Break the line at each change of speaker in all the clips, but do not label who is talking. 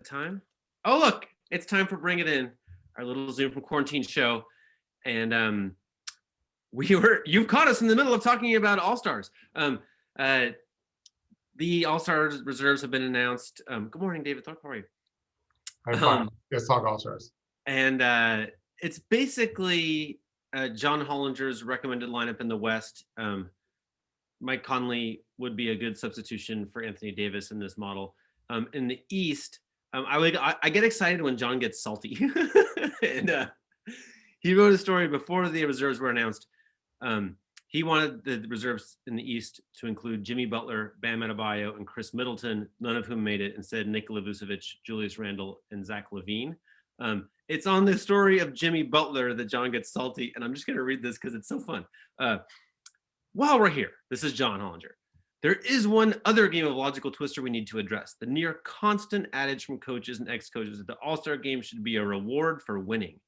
Time. Oh, look, it's time for Bring It In, our little Zoom from quarantine show. And you've caught us in the middle of talking about All-Stars. The All-Star reserves have been announced. Good morning, David Thorpe. How are you?
I'm fine. Let's talk All-Stars.
And it's basically John Hollinger's recommended lineup in the West. Mike Conley would be a good substitution for Anthony Davis in this model. In the East, I get excited when John gets salty. And he wrote a story before the reserves were announced. He wanted the reserves in the East to include Jimmy Butler, Bam Adebayo, and Chris Middleton, none of whom made it. Instead, Nikola Vucevic, Julius Randle, and Zach LaVine. It's on the story of Jimmy Butler that John gets salty, and I'm just going to read this because it's so fun. While we're here, this is John Hollinger. There is one other game of logical twister we need to address. The near constant adage from coaches and ex-coaches that the All-Star game should be a reward for winning.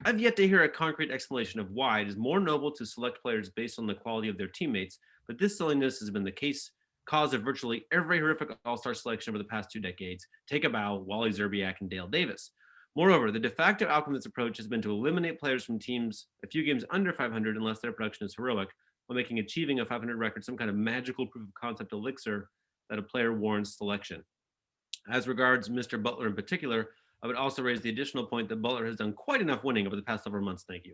I've yet to hear a concrete explanation of why it is more noble to select players based on the quality of their teammates, but this silliness has been the cause of virtually every horrific All-Star selection over the past 2 decades. Take a bow, Wally Szczerbiak and Dale Davis. Moreover, the de facto outcome of this approach has been to eliminate players from teams a few games under 500 unless their production is heroic, while making achieving a 500 record some kind of magical proof of concept elixir that a player warrants selection. As regards Mr. Butler in particular, I would also raise the additional point that Butler has done quite enough winning over the past several months, thank you.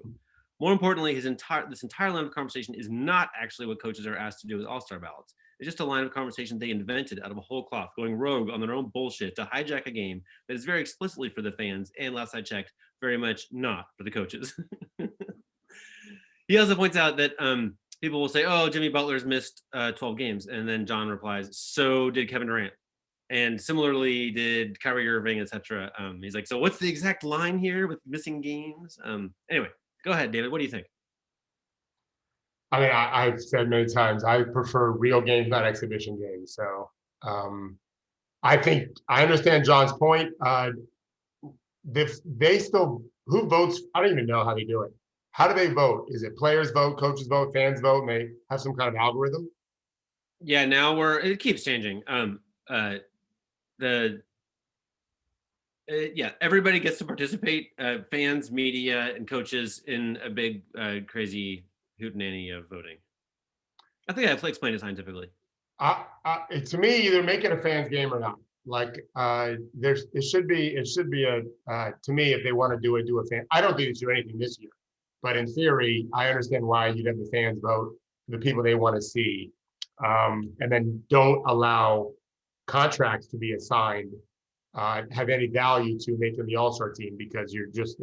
More importantly, this entire line of conversation is not actually what coaches are asked to do with All-Star ballots. It's just a line of conversation they invented out of a whole cloth, going rogue on their own bullshit to hijack a game that is very explicitly for the fans, and last I checked, very much not for the coaches. He also points out that people will say, oh, Jimmy Butler's missed 12 games. And then John replies, so did Kevin Durant. And similarly did Kyrie Irving, etc. He's like, so what's the exact line here with missing games? Anyway, go ahead, David. What do you think?
I mean, I've said many times, I prefer real games, not exhibition games. So I think I understand John's point. Who votes? I don't even know how they do it. How do they vote? Is it players vote, coaches vote, fans vote, and they have some kind of algorithm?
Yeah, now it keeps changing. Everybody gets to participate, fans, media, and coaches in a big, crazy hootenanny of voting. I think I have to explain it scientifically.
To me, either make it a fans game or not. Like it should be a to me, if they want to do a fan. I don't think they should do anything this year. But in theory, I understand why you'd have the fans vote for the people they want to see. And then don't allow contracts to be assigned, have any value to making the All-Star team, because you're just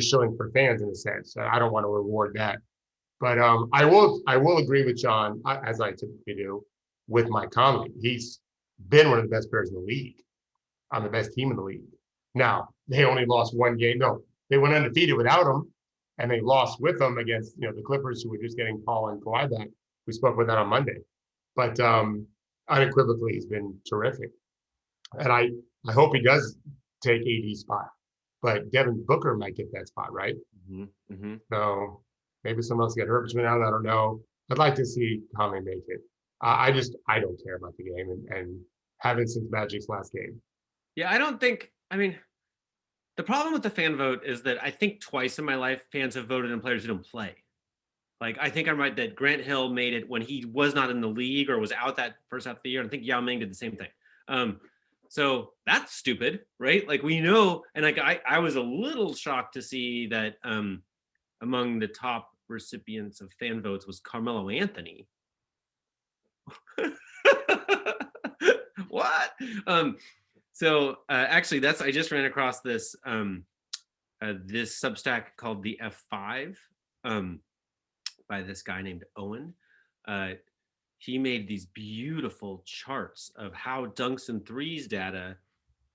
showing for fans in a sense. I don't want to reward that. But I will agree with John, as I typically do, with Mike Conley. He's been one of the best players in the league, on the best team in the league. Now, they only lost one game. No, they went undefeated without him. And they lost with them against the Clippers, who were just getting Paul and Kawhi back. We spoke about that on Monday, but unequivocally he's been terrific, and I hope he does take AD's spot. But Devin Booker might get that spot, right?
Mm-hmm. Mm-hmm.
So maybe someone else get hurt between now and I don't know. I'd like to see Conley make it. I don't care about the game and haven't since Magic's last game.
Yeah, I don't think. I mean, the problem with the fan vote is that I think twice in my life fans have voted in players who don't play. Like, I think I'm right that Grant Hill made it when he was not in the league or was out that first half of the year. And I think Yao Ming did the same thing. So that's stupid, right? Like, we know, and like I was a little shocked to see that among the top recipients of fan votes was Carmelo Anthony. What? So actually, I just ran across this this Substack called the F5 by this guy named Owen. He made these beautiful charts of how dunks and threes data.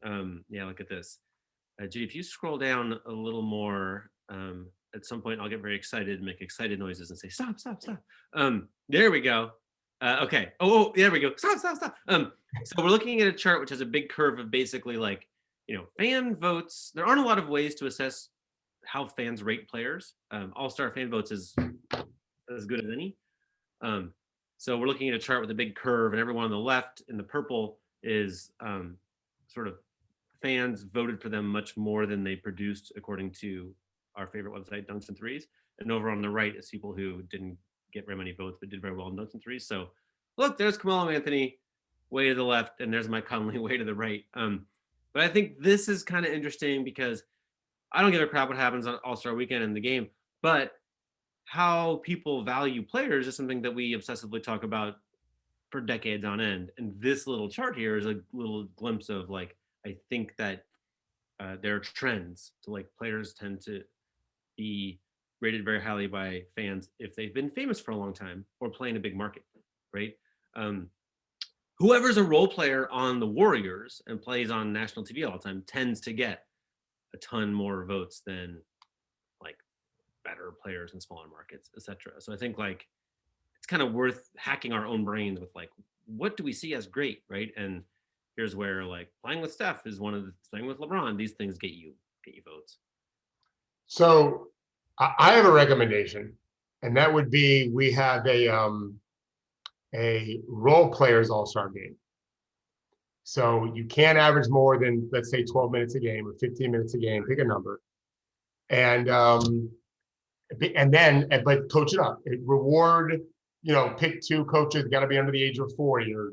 Look at this. Judy, if you scroll down a little more, at some point I'll get very excited and make excited noises and say, stop. There we go. Okay. Oh, there we go. Stop. So we're looking at a chart which has a big curve of basically like, fan votes. There aren't a lot of ways to assess how fans rate players. All-Star fan votes is as good as any. So we're looking at a chart with a big curve, and everyone on the left in the purple is sort of fans voted for them much more than they produced, according to our favorite website, Dunks and Threes. And over on the right is people who didn't get very many votes but did very well in Dunks and Threes. So look, there's Carmelo Anthony way to the left, and there's Mike Conley way to the right. But I think this is kind of interesting because I don't give a crap what happens on All-Star Weekend in the game, but how people value players is something that we obsessively talk about for decades on end. And this little chart here is a little glimpse of like, I think that there are trends to like players tend to be rated very highly by fans if they've been famous for a long time or play in a big market, right? Whoever's a role player on the Warriors and plays on national TV all the time tends to get a ton more votes than like better players in smaller markets, etc. So I think like it's kind of worth hacking our own brains with like, what do we see as great, right? And here's where like playing with Steph is one of the playing with LeBron. These things get you votes.
So I have a recommendation, and that would be we have a role players all-star game. So you can't average more than, let's say, 12 minutes a game or 15 minutes a game, pick a number. And then, but coach it up. Reward, pick 2 coaches, got to be under the age of 40, or,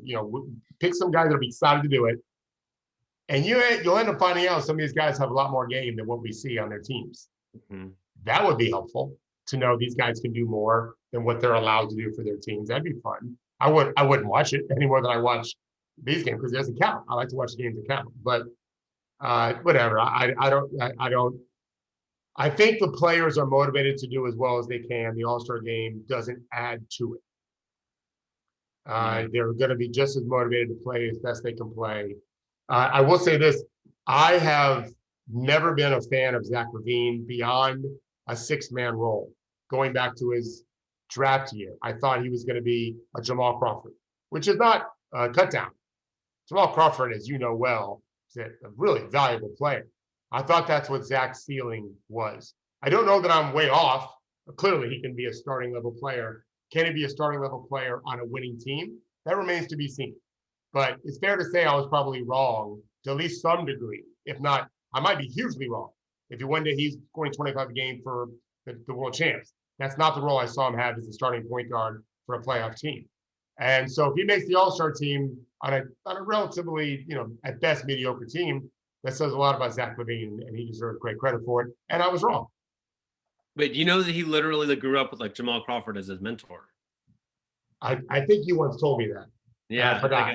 pick some guys that'll be excited to do it. And you'll end up finding out some of these guys have a lot more game than what we see on their teams. Mm-hmm. That would be helpful to know these guys can do more than what they're allowed to do for their teams. That'd be fun. I wouldn't watch it any more than I watch these games because it doesn't count. I like to watch the games that count. But whatever. I don't. I think the players are motivated to do as well as they can. The All-Star game doesn't add to it. They're going to be just as motivated to play as best they can play. I will say this. I have never been a fan of Zach LaVine beyond a 6-man role. Going back to his draft year, I thought he was going to be a Jamal Crawford, which is not a cut down. Jamal Crawford, as you know well, is a really valuable player. I thought that's what Zach's ceiling was. I don't know that I'm way off. Clearly, he can be a starting level player. Can he be a starting level player on a winning team? That remains to be seen. But it's fair to say I was probably wrong to at least some degree. If not, I might be hugely wrong. If one day he's scoring 25 a game for the world champs, that's not the role I saw him have as a starting point guard for a playoff team. And so if he makes the All-Star team on a relatively, at best mediocre team, that says a lot about Zach LaVine, and he deserves great credit for it. And I was wrong.
Wait, do you know that he literally grew up with like Jamal Crawford as his mentor?
I think you once told me that.
Yeah, I forgot.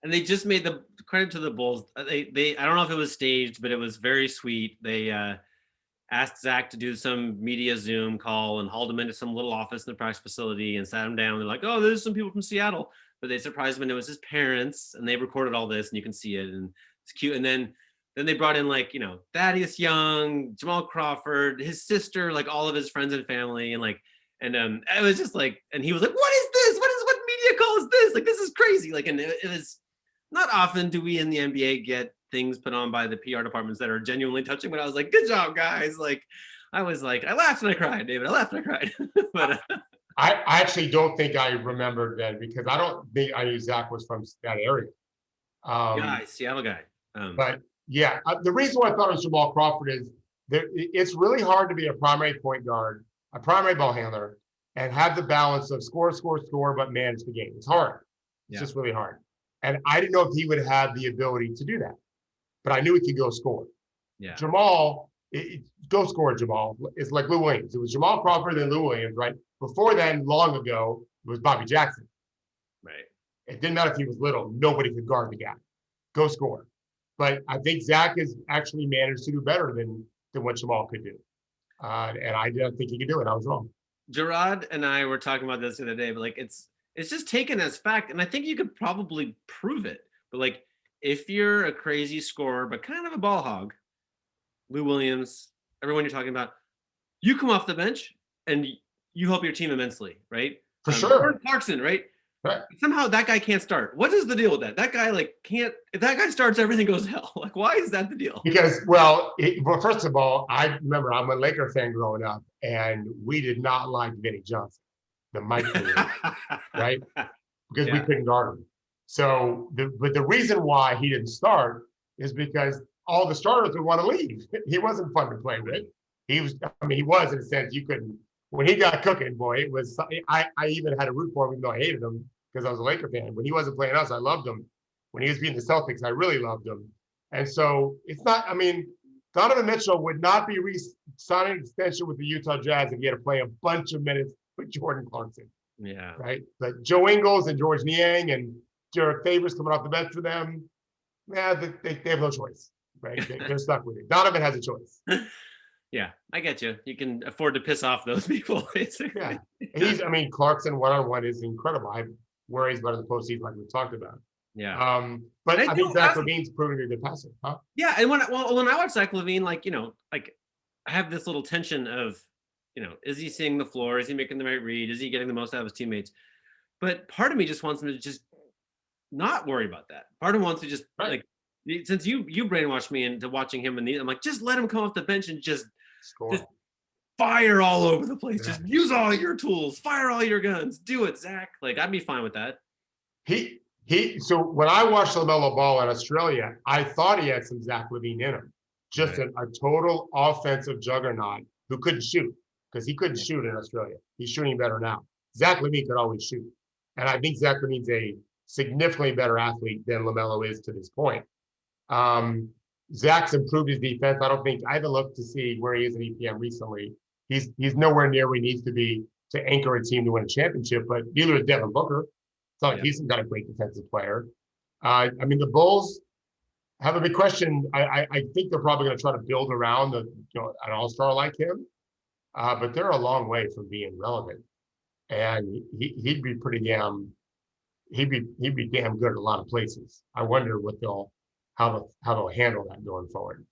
And they just made the credit to the Bulls. They I don't know if it was staged, but it was very sweet. They asked Zach to do some media Zoom call and hauled him into some little office in the practice facility and sat him down. They're like, "Oh, there's some people from Seattle," but they surprised him, and it was his parents, and they recorded all this, and you can see it, and it's cute. And then they brought in like Thaddeus Young, Jamal Crawford, his sister, like all of his friends and family, and it was just like, and he was like, "What is this? What media call is this? Like this is crazy!" Like, and it was. Not often do we in the NBA get things put on by the PR departments that are genuinely touching, but I was like, good job, guys. Like, I was like, I laughed and I cried, David. I laughed and I cried. But
I actually don't think I remembered then because I don't think I knew Zach was from that area.
Seattle guy.
But yeah, the reason why I thought it was Jamal Crawford is it's really hard to be a primary point guard, a primary ball handler, and have the balance of score, but manage the game. It's hard. It's just really hard. And I didn't know if he would have the ability to do that, but I knew he could go score.
Yeah.
Jamal, go score, Jamal. It's like Lou Williams. It was Jamal Crawford and Lou Williams, right? Before then, long ago, it was Bobby Jackson.
Right.
It didn't matter if he was little. Nobody could guard the guy. Go score. But I think Zach has actually managed to do better than what Jamal could do. And I didn't think he could do it. I was wrong.
Gerard and I were talking about this the other day, but like it's just taken as fact, and I think you could probably prove it. But like, if you're a crazy scorer but kind of a ball hog, Lou Williams, everyone you're talking about, you come off the bench and you help your team immensely, right?
For sure.
Jordan Clarkson, right?
Right.
Somehow that guy can't start. What is the deal with that? That guy can't. If that guy starts, everything goes to hell. Like, why is that the deal?
Because first of all, I remember I'm a Laker fan growing up, and we did not like Vinnie Johnson, the microwave, right? Because we couldn't guard him. So, but the reason why he didn't start is because all the starters would want to leave. He wasn't fun to play with. He was, I mean, he was in a sense you couldn't, when he got cooking, boy, it was, I even had a root for him, even though I hated him because I was a Laker fan. When he wasn't playing us, I loved him. When he was beating the Celtics, I really loved him. And so it's not, I mean, Donovan Mitchell would not be signing an extension with the Utah Jazz if he had to play a bunch of minutes with Jordan Clarkson.
Yeah.
Right. But Joe Ingles and George Niang and Derek Favors coming off the bench for them, yeah, they have no choice. Right. They're stuck with it. Donovan has a choice.
Yeah, I get you. You can afford to piss off those people, basically.
Yeah. I mean, Clarkson one-on-one is incredible. I have worries about the postseason, like we talked about.
Yeah.
But I think Zach LaVine's proving a good passer, huh?
Yeah, and when I watch Zach LaVine, like, like I have this little tension of, is he seeing the floor? Is he making the right read? Is he getting the most out of his teammates? But part of me just wants him to just not worry about that. Part of him wants to just like, since you brainwashed me into watching him I'm like, just let him come off the bench and just fire all over the place. Yeah. Just use all your tools, fire all your guns, do it, Zach. Like, I'd be fine with that.
So when I watched LaMelo Ball in Australia, I thought he had some Zach LaVine in him. Just a total offensive juggernaut who couldn't shoot because he couldn't shoot in Australia. He's shooting better now. Zach LaVine could always shoot. And I think Zach LaVine's a significantly better athlete than LaMelo is to this point. Zach's improved his defense. I haven't looked to see where he is in EPM recently. He's nowhere near where he needs to be to anchor a team to win a championship, but neither is Devin Booker. It's not like he's not a great defensive player. I mean, the Bulls have a big question. I think they're probably going to try to build around an all-star like him, but they're a long way from being relevant. And he'd be pretty damn. He'd be damn good at a lot of places. I wonder how they'll handle that going forward,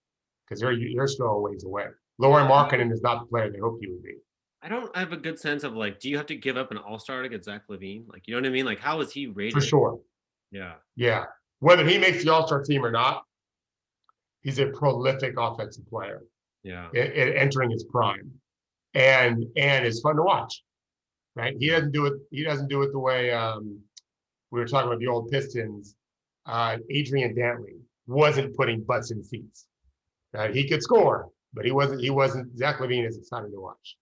because they're still a ways away. Lowry Markkanen is not the player they hoped he would be.
I have a good sense of, like, do you have to give up an all-star to get Zach LaVine? Like, you know what I mean? Like, how is he rated?
For sure.
Yeah.
Yeah. Whether he makes the all-star team or not, he's a prolific offensive player.
Yeah.
Entering his prime, and it's fun to watch. Right. He doesn't do it the way we were talking about the old Pistons. Adrian Dantley wasn't putting butts in seats. He could score, but he wasn't. Zach LaVine is exciting to watch.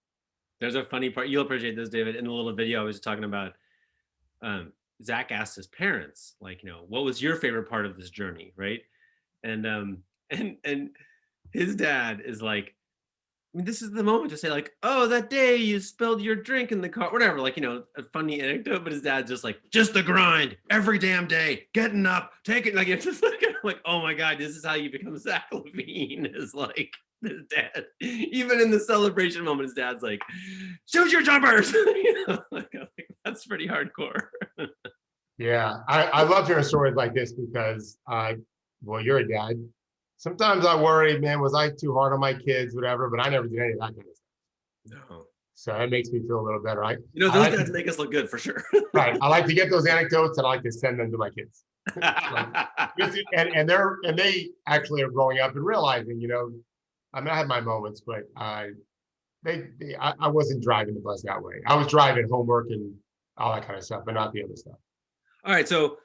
There's a funny part. You'll appreciate this, David. In the little video I was talking about, Zach asked his parents, like, what was your favorite part of this journey, right? And his dad is like, I mean, this is the moment to say, like, oh, that day you spilled your drink in the car, whatever, like, a funny anecdote. But his dad's just like, just the grind every damn day, getting up, taking, like, it's just like, oh my God, this is how you become Zach LaVine, is like his dad. Even in the celebration moment, his dad's like, shoot your jumpers. Like, that's pretty hardcore.
Yeah, I love hearing stories like this because, well, you're a dad. Sometimes I worry, man, was I too hard on my kids, whatever, but I never did any of that kind of stuff. No. So that makes me feel a little better.
Those dads make us look good for sure.
Right. I like to get those anecdotes and I like to send them to my kids. and they actually are growing up and realizing, I mean, I had my moments, but I wasn't driving the bus that way. I was driving homework and all that kind of stuff, but not the other stuff.
All right. So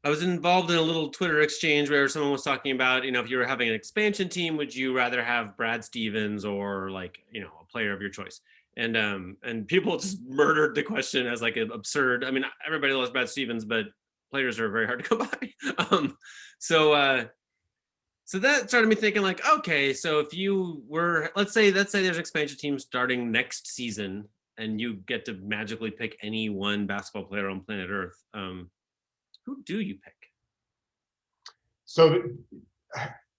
I was involved in a little Twitter exchange where someone was talking about, if you were having an expansion team, would you rather have Brad Stevens or, like, a player of your choice? And people just murdered the question as, like, absurd. I mean, everybody loves Brad Stevens, but players are very hard to come by. So that started me thinking, like, okay, so if you were, let's say there's an expansion team starting next season and you get to magically pick any one basketball player on planet Earth, who do you pick?
So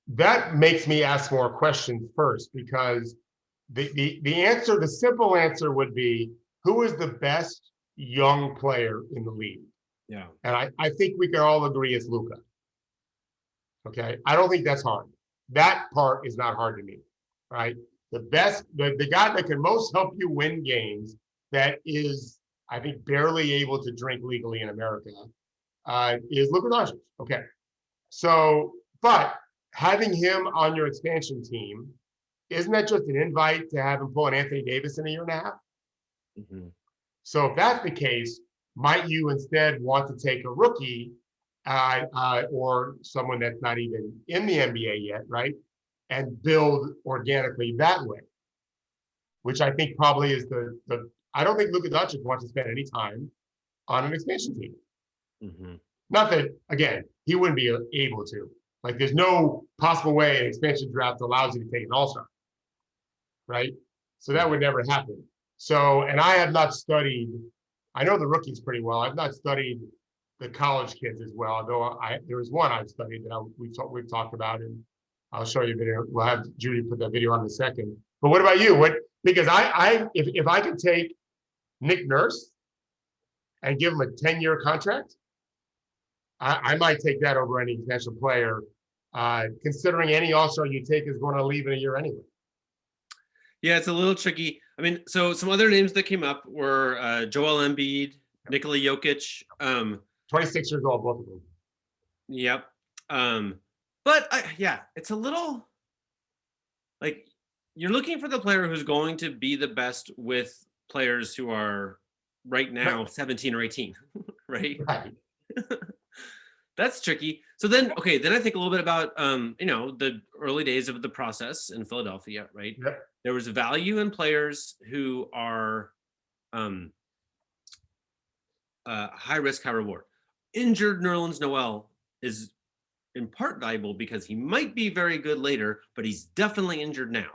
that makes me ask more questions first, because the simple answer would be, who is the best young player in the league?
Yeah.
And I think we can all agree it's Luka. Okay. I don't think that's hard. That part is not hard to me, right? The guy that can most help you win games, that is, I think, barely able to drink legally in America, is Luka Doncic. Okay. So, but having him on your expansion team, isn't that just an invite to have him pull an Anthony Davis in a year and a half? Mm-hmm. So if that's the case, might you instead want to take a rookie or someone that's not even in the NBA yet, right? And build organically that way, which I think probably is the I don't think Luka Doncic wants to spend any time on an expansion team.
Mm-hmm.
Not that, again, he wouldn't be able to. Like, there's no possible way an expansion draft allows you to take an all-star, right? So that would never happen. So, and I have not studied, I know the rookies pretty well. I've not studied the college kids as well, although there was one I've studied that we've talked about, and I'll show you a video. We'll have Judy put that video on in a second. But what about you? Because if I could take Nick Nurse and give him a 10-year contract, I might take that over any potential player, considering any all-star you take is going to leave in a year anyway.
Yeah, it's a little tricky. I mean, so some other names that came up were Joel Embiid, Nikola Jokic.
26 years old, both of them.
Yep. But it's a little like you're looking for the player who's going to be the best with players who are right now 17 or 18, right?
Right.
That's tricky. So then I think a little bit about the early days of the process in Philadelphia, right?
Yep.
There was value in players who are high risk, high reward. Injured Nerlens Noel is in part valuable because he might be very good later, but he's definitely injured now.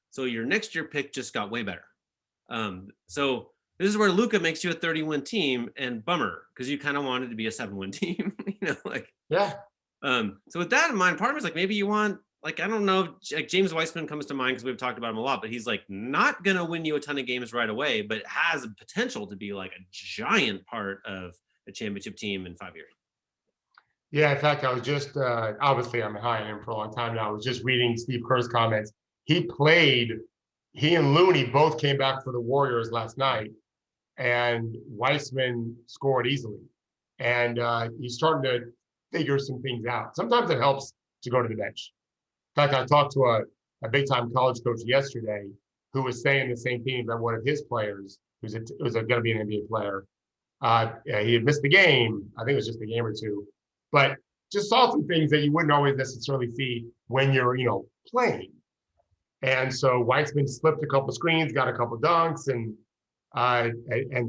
So your next year pick just got way better. So this is where Luka makes you a 30-win team, and bummer, because you kind of wanted to be a 7-win team,
Yeah.
So with that in mind, part of it's like maybe you want, like, I don't know, like James Weissman comes to mind because we've talked about him a lot, but he's like not gonna win you a ton of games right away, but has potential to be like a giant part of a championship team in 5 years.
Yeah, in fact, I was just obviously I'm high on him for a long time now. I was just reading Steve Kerr's comments. He and Looney both came back for the Warriors last night, and Weissman scored easily. And he's starting to figure some things out. Sometimes it helps to go to the bench. In fact, I talked to a big-time college coach yesterday who was saying the same thing about one of his players, who's going to be an NBA player. He had missed the game. I think it was just a game or two. But just saw some things that you wouldn't always necessarily see when you're, playing. And so Weissman slipped a couple screens, got a couple dunks, and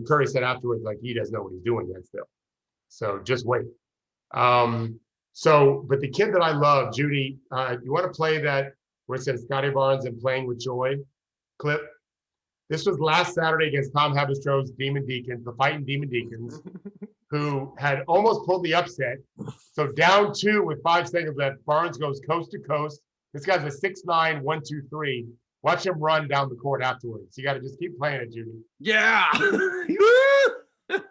Curry said afterwards, like, he doesn't know what he's doing yet still. So just wait. But the kid that I love, Judy, you want to play that where it says Scotty Barnes and Playing with Joy clip? This was last Saturday against Tom Habistrov's Demon Deacons, the fighting Demon Deacons, who had almost pulled the upset. So down 2 with 5 seconds left, Barnes goes coast to coast. This guy's a 6'9", 1-2-3. Watch him run down the court afterwards. You got to just keep playing it, Judy.
Yeah.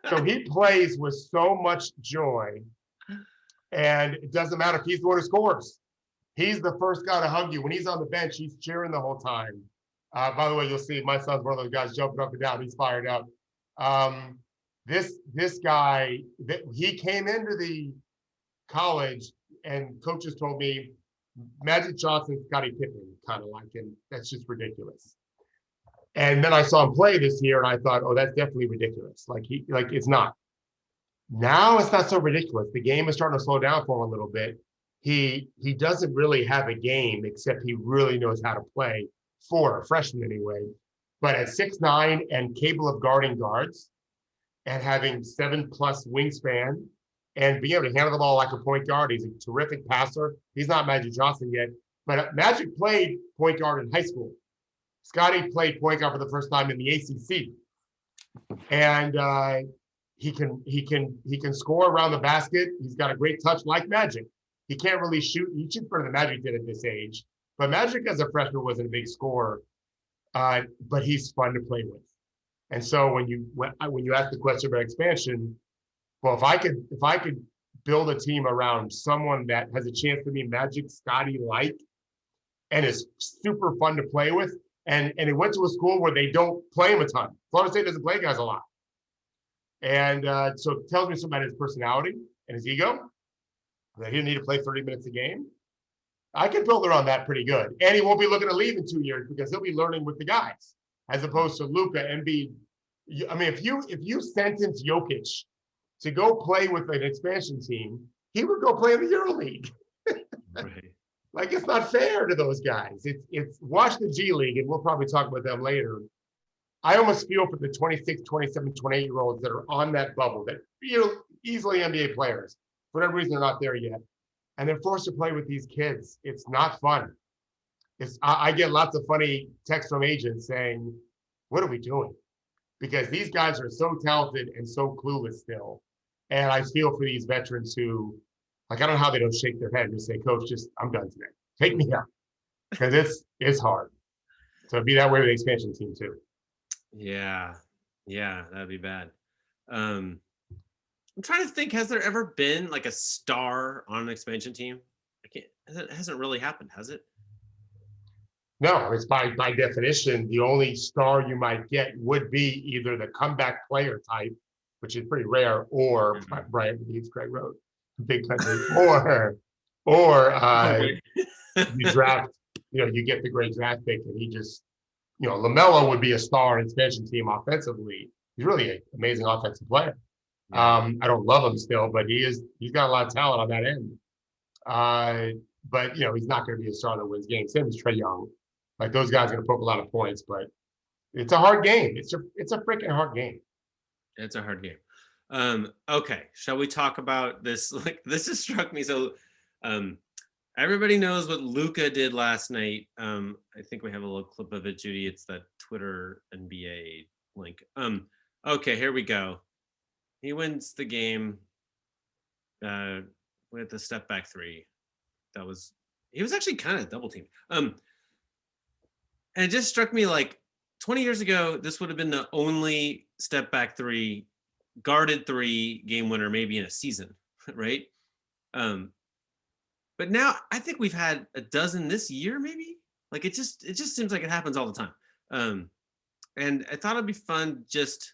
So he plays with so much joy. And it doesn't matter if he's the one who scores. He's the first guy to hug you. When he's on the bench, he's cheering the whole time. By the way, you'll see my son's one of those guys jumping up and down. He's fired up. This guy, he came into the college, and coaches told me Magic Johnson, Scottie Pippen, kind of like, and that's just ridiculous. And then I saw him play this year, and I thought, oh, that's definitely ridiculous. Like it's not. Now it's not so ridiculous. The game is starting to slow down for him a little bit. He doesn't really have a game, except he really knows how to play, for a freshman anyway. But at 6'9" and capable of guarding guards and having 7+ wingspan and being able to handle the ball like a point guard, he's a terrific passer. He's not Magic Johnson yet, but Magic played point guard in high school. Scotty played point guard for the first time in the ACC, and he can score around the basket. He's got a great touch like Magic. He can't really shoot. He shoots better than Magic did at this age. But Magic as a freshman wasn't a big scorer, but he's fun to play with. And so when you ask the question about expansion, well, if I could build a team around someone that has a chance to be Magic Scotty like, and is super fun to play with, and it went to a school where they don't play him a ton. Florida State doesn't play guys a lot, and so it tells me something about his personality and his ego, that he didn't need to play 30 minutes a game. I can build around that pretty good. And he won't be looking to leave in 2 years because he'll be learning with the guys, as opposed to Luka, Embiid. I mean, if you sentence Jokic to go play with an expansion team, he would go play in the EuroLeague.
Right.
Like, it's not fair to those guys. It's watch the G League, and we'll probably talk about them later. I almost feel for the 26, 27, 28-year-olds that are on that bubble that feel easily NBA players. For whatever reason, they're not there yet. And they're forced to play with these kids. It's not fun. I get lots of funny texts from agents saying, what are we doing? Because these guys are so talented and so clueless still. And I feel for these veterans who, like, I don't know how they don't shake their head and say, Coach, I'm done today. Take me out. Because it's hard. So it'd be that way with the expansion team too.
Yeah, that'd be bad. I'm trying to think, has there ever been like a star on an expansion team? It hasn't really happened, has it?
No, it's by definition, the only star you might get would be either the comeback player type, which is pretty rare, or Brian needs Craig Road, big country, or you draft, you get the great draft pick, and he just, LaMelo would be a star in expansion team offensively. He's really an amazing offensive player. Yeah. I don't love him still, but he's got a lot of talent on that end. But he's not going to be a star that wins games. Same as Trae Young. Like, those guys are going to poke a lot of points, but it's a hard game. It's a freaking hard game.
It's a hard game. Okay, shall we talk about this? Like, this just struck me. So, everybody knows what Luka did last night. I think we have a little clip of it, Judy. It's that Twitter NBA link. Okay, here we go. He wins the game with the step back three. He was actually kind of double teamed. And it just struck me like 20 years ago, this would have been the only step back three, guarded three game winner, maybe in a season, right? But now I think we've had a dozen this year, maybe. Like, it just seems like it happens all the time. And I thought it'd be fun just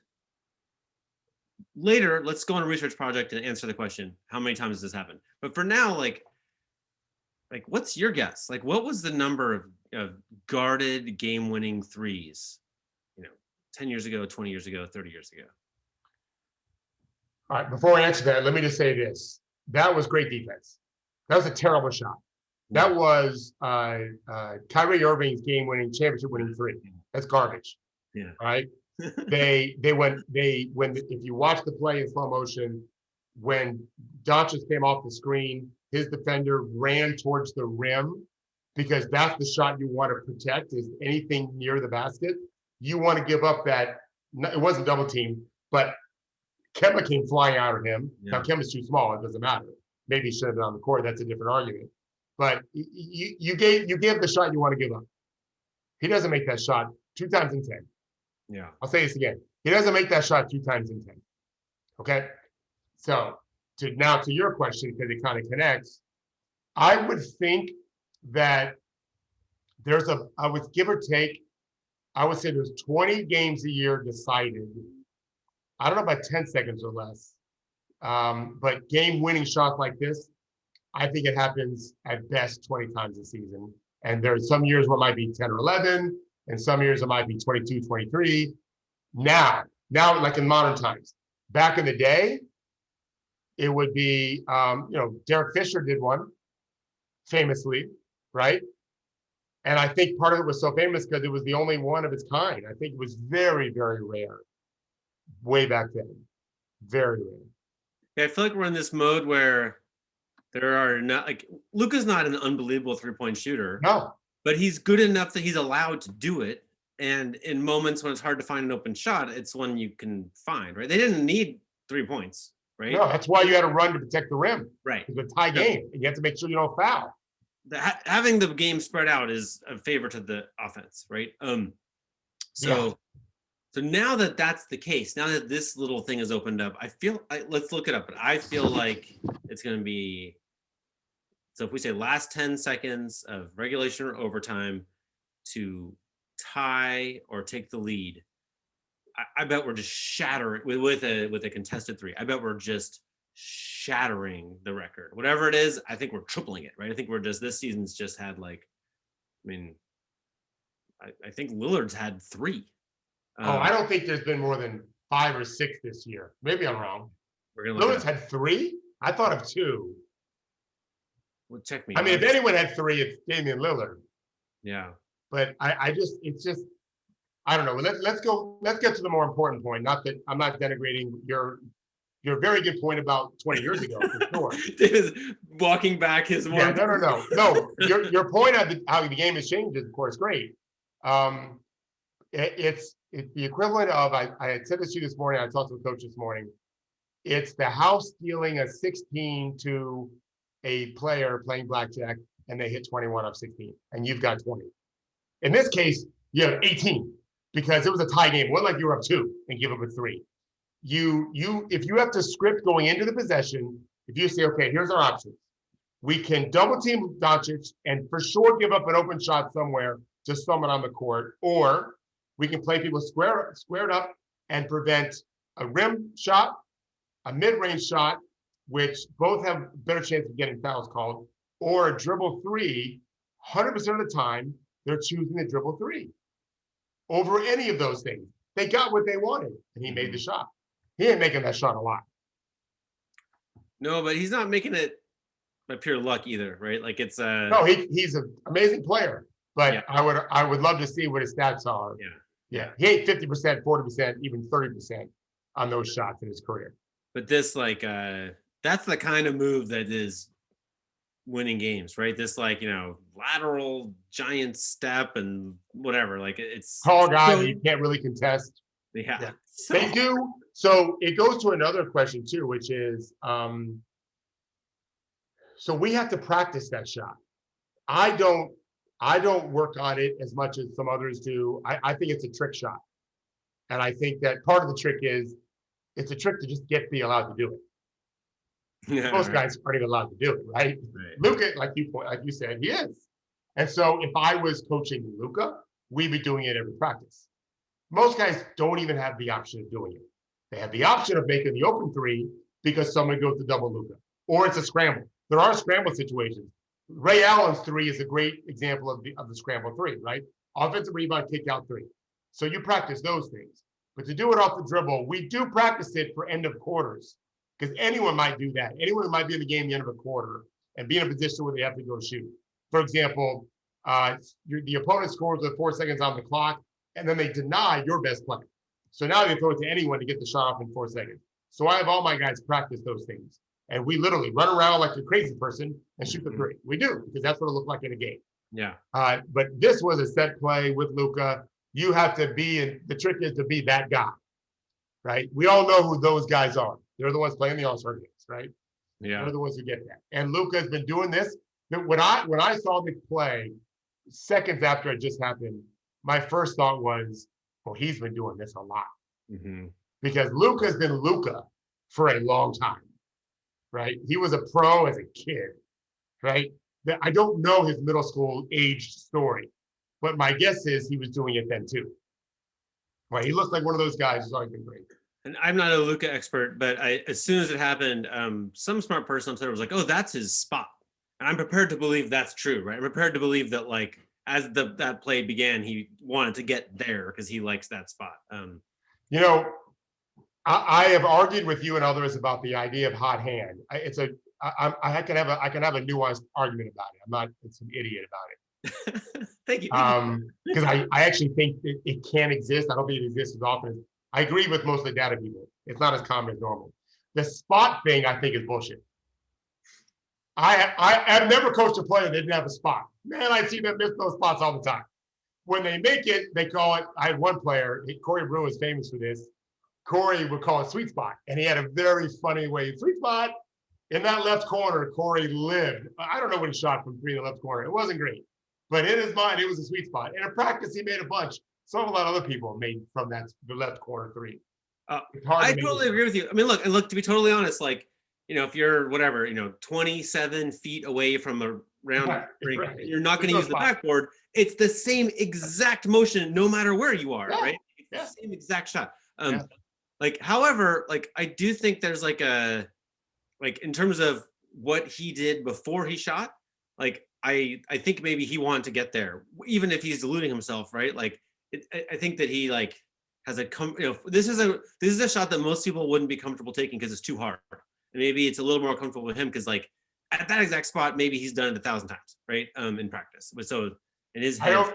later. Let's go on a research project and answer the question: how many times has this happened? But for now, like, what's your guess? Like, what was the number of guarded game-winning threes? 10 years ago, 20 years ago, 30 years ago.
All right. Before I answer that, let me just say this: that was great defense. That was a terrible shot. That was Kyrie Irving's game-winning, championship-winning three. That's garbage.
Yeah.
Right. If you watch the play in slow motion, when Doncic came off the screen, his defender ran towards the rim, because that's the shot you want to protect, is anything near the basket. You want to give up that. It wasn't double team, but Kemba came flying out of him. Yeah. Now Kemba's too small. It doesn't matter. Maybe he should have been on the court. That's a different argument. But you gave the shot you want to give up. He doesn't make that shot 2 times in 10.
Yeah.
I'll say this again. He doesn't make that shot 2 times in 10. Okay. So to your question, because it kind of connects, I would think that I would give or take, I would say there's 20 games a year decided. I don't know about 10 seconds or less. But game-winning shots like this, I think it happens at best 20 times a season. And there's some years where it might be 10 or 11, and some years it might be 22, 23. Now, like in modern times. Back in the day, it would be, Derek Fisher did one, famously, right? And I think part of it was so famous because it was the only one of its kind. I think it was very, very rare way back then. Very rare.
Yeah, I feel like we're in this mode where there are not, like, Luka's not an unbelievable three-point shooter.
No.
But he's good enough that he's allowed to do it. And in moments when it's hard to find an open shot, it's one you can find, right? They didn't need 3 points, right?
No, that's why you had to run to protect the rim.
Right.
It's a tie game, and you have to make sure you don't foul.
Having the game spread out is a favor to the offense, right? So now that that's the case, now that this little thing is opened up, let's look it up. But I feel like it's going to be, so if we say last 10 seconds of regulation or overtime to tie or take the lead, I bet we're just shattering with a contested three. I bet we're just shattering the record. Whatever it is, I think we're tripling it, right? I think this season's just had I think Lillard's had 3.
I don't think there's been more than 5 or 6 this year. Maybe I'm wrong. Lillard's had 3? I thought of 2.
Well, check me.
I mean, if anyone had 3, it's Damian Lillard.
Yeah.
But it's just, I don't know. Let's get to the more important point. Not that I'm not denigrating your very good point about 20 years ago, for sure.
Is walking back his one.
Yeah, no. Your point of how the game has changed is, of course, great. It's the equivalent of, I had said this to you this morning. I talked to the coach this morning. It's the house dealing a 16 to a player playing blackjack, and they hit 21 off 16, and you've got 20. In this case, you have 18 because it was a tie game. It wasn't like you were up 2 and give up a 3. If you have to script going into the possession, if you say, okay, here's our options. We can double team Doncic and for sure give up an open shot somewhere to someone on the court, or we can play people squared up and prevent a rim shot, a mid-range shot, which both have better chance of getting fouls called, or a dribble 3. 100% of the time, they're choosing the dribble 3 over any of those things. They got what they wanted, and he made the shot. He ain't making that shot a lot.
No, but he's not making it by pure luck either, right? Like it's
no, he's an amazing player, but
yeah.
I would love to see what his stats are. Yeah. He ain't 50%, 40%, even 30% on those shots in his career.
But this that's the kind of move that is winning games, right? This lateral giant step and whatever. Like it's
tall guy that you can't really contest.
Yeah.
So, they do. So it goes to another question too, which is, so we have to practice that shot. I don't work on it as much as some others do. I think it's a trick shot. And I think that part of the trick is it's a trick to just be allowed to do it. Yeah, most guys aren't even allowed to do it, right? Luka, like you said, he is. And so if I was coaching Luka, we'd be doing it every practice. Most guys don't even have the option of doing it. They have the option of making the open 3 because someone goes to double Luka, or it's a scramble. There are scramble situations. Ray Allen's 3 is a great example of the scramble 3, right? Offensive rebound, kick out 3. So you practice those things. But to do it off the dribble, we do practice it for end of quarters because anyone might do that. Anyone might be in the game at the end of a quarter and be in a position where they have to go shoot. For example, the opponent scores with 4 seconds on the clock, and then they deny your best play. So now they throw it to anyone to get the shot off in 4 seconds. So I have all my guys practice those things. And we literally run around like a crazy person and shoot the 3. We do, because that's what it looked like in a game.
Yeah.
But this was a set play with Luka. You have to the trick is to be that guy, right? We all know who those guys are. They're the ones playing the All-Star games, right?
Yeah.
They're the ones who get that. And Luka has been doing this. When I saw the play, seconds after it just happened, my first thought was, well, he's been doing this a lot. Mm-hmm. Because Luka's been Luka for a long time, right? He was a pro as a kid, right? I don't know his middle school age story, but my guess is he was doing it then too. Right? He looks like one of those guys who's always been great.
And I'm not a Luka expert, but as soon as it happened, some smart person on Twitter was like, "Oh, that's his spot," and I'm prepared to believe that's true, right? I'm prepared to believe that, like, as that play began, he wanted to get there because he likes that spot.
You know, I have argued with you and others about the idea of hot hand. I can have a nuanced argument about it. I'm not some idiot about it.
Thank you.
Because I actually think it can exist. I don't think it exists as often. I agree with most of the data people. It's not as common as normal. The spot thing, I think, is bullshit. I've never coached a player that didn't have a spot. Man, I see them miss those spots all the time. When they make it, they call it. I had one player, Corey Brew is famous for this. Corey would call it sweet spot, and he had a very funny way. Sweet spot in that left corner. Corey lived. I don't know when he shot from 3 in the left corner. It wasn't great, but in his mind, it was a sweet spot. And in practice, he made a bunch. So a lot of other people made from the left corner 3.
I totally agree with you. I mean, look. To be totally honest, like, if you're 27 feet away from a round ring, right. You're not going to use the backboard. It's the same exact motion, no matter where you are, right? It's the same exact shot. However, I do think there's in terms of what he did before he shot, I think maybe he wanted to get there, even if he's deluding himself, right? I think that he has this is a shot that most people wouldn't be comfortable taking because it's too hard. And maybe it's a little more comfortable with him because at that exact spot, maybe he's done it 1,000 times, right? In practice. But so in his
I
head,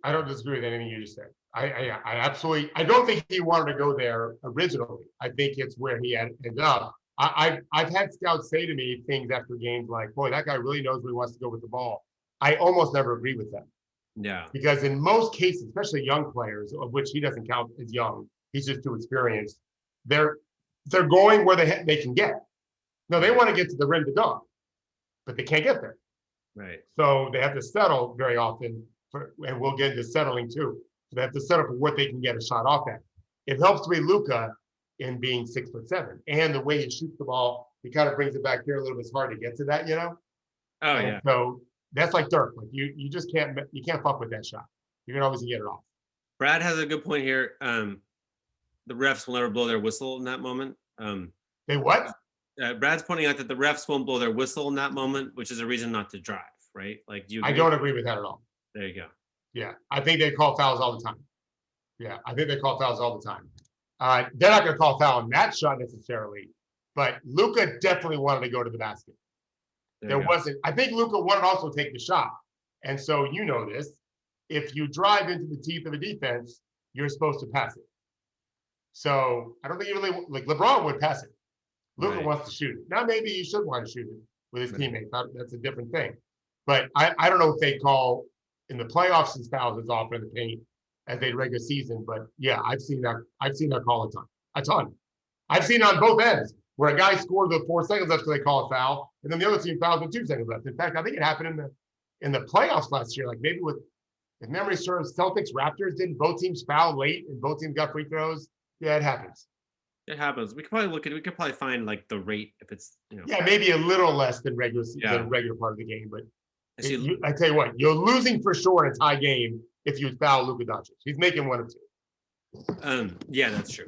don't disagree with anything you just said. I absolutely, I don't think he wanted to go there originally. I think it's where he ended up. I've had scouts say to me things after games like, boy, that guy really knows where he wants to go with the ball. I almost never agree with them.
yeah,
Because in most cases, especially young players, of which he doesn't count as young, he's just too experienced. They're going where they can get. No, they want to get to the rim to dunk, but they can't get there.
right.
So they have to settle very often and we'll get into settling too. So they have to settle for what they can get a shot off at. It helps to be Luka in being 6'7", and the way he shoots the ball, he kind of brings it back here a little bit. It's hard to get to that,
Oh
and
yeah.
so that's like Dirk. Like you just can't fuck with that shot. You can always get it off.
Brad has a good point here. The refs will never blow their whistle in that moment.
They what?
Brad's pointing out that the refs won't blow their whistle in that moment, which is a reason not to drive, right? Like, do you agree?
I don't agree with that at all.
There you go.
Yeah, I think they call fouls all the time. Yeah, I think they call fouls all the time. They're not going to call foul on that shot necessarily, but Luka definitely wanted to go to the basket. There wasn't. I think Luka wanted to also take the shot, and so you know this. If you drive into the teeth of a defense, you're supposed to pass it. So I don't think you really like LeBron would pass it. Luka wants to shoot it. Now maybe he should want to shoot it with his teammates. That's a different thing. But I don't know if they call in the playoffs since fouls as often in the paint as they regular season. But yeah, I've seen that call a ton. I've seen it on both ends where a guy scores with 4 seconds left because they call a foul, and then the other team fouls with 2 seconds left. In fact, I think it happened in the playoffs last year. Like maybe if memory serves, Celtics Raptors didn't both teams foul late and both teams got free throws. Yeah, it happens.
It happens. We could probably find like the rate if it's
Yeah, maybe a little less than regular part of the game, but I tell you what, you're losing for sure in a tie game if you foul Luka Doncic. He's making 1 or 2.
Yeah, that's true.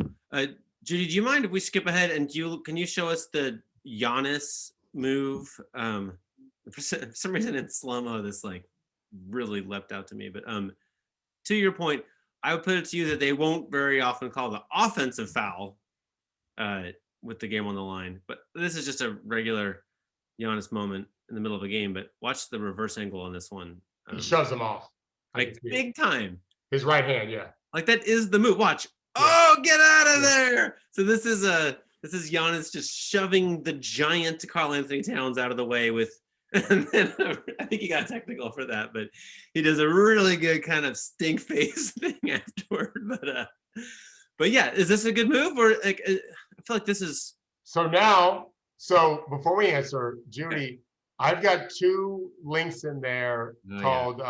Judy, do you mind if we skip ahead and can you show us the Giannis move? For some reason in slow-mo, this like really leapt out to me. But to your point, I would put it to you that they won't very often call the offensive foul with the game on the line. But this is just a regular Giannis moment in the middle of a game. But watch the reverse angle on this one.
He shoves him off.
Like big time.
His right hand, yeah.
Like that is the move. Watch. Yeah. Oh, get out of there. So this is Giannis just shoving the giant Karl Anthony Towns out of the way with, and then I think he got technical for that, but he does a really good kind of stink face thing afterward. But yeah, is this a good move, or like I feel like this is
so before we answer, Judy, I've got 2 links in there called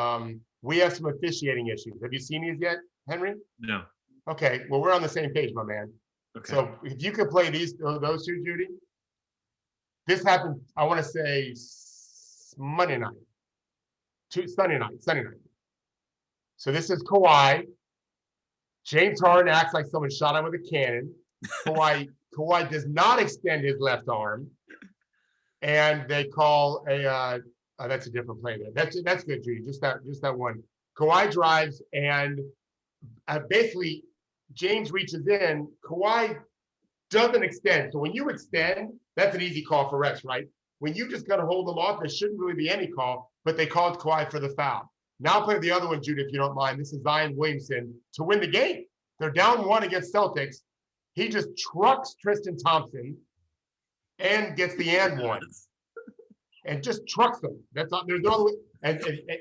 we have some officiating issues. Have you seen these yet, Henry?
No.
Okay, well, we're on the same page, my man. Okay. So if you could play those 2, Judy. This happened, I want to say Sunday night. So this is Kawhi. James Harden acts like someone shot him with a cannon. Kawhi does not extend his left arm. And they call that's a different play there. That's good, Judy. Just that one. Kawhi drives and basically James reaches in. Kawhi doesn't extend. So when you extend, that's an easy call for refs, right? When you just gotta hold them off, there shouldn't really be any call, but they called Kawhi for the foul. Now I'll play the other one, Judy, if you don't mind. This is Zion Williamson to win the game. They're down 1 against Celtics. He just trucks Tristan Thompson and gets the and one. And just trucks them. That's not, there's no, and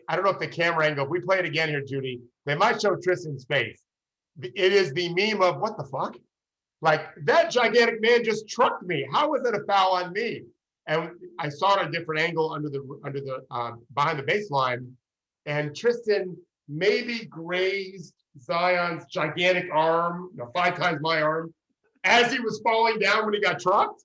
I don't know if the camera angle, if we play it again here, Judy, they might show Tristan's face. It is the meme of what the fuck? Like that gigantic man just trucked me. How was that a foul on me? And I saw it at a different angle under the behind the baseline. And Tristan maybe grazed Zion's gigantic arm, 5 times my arm, as he was falling down when he got trucked.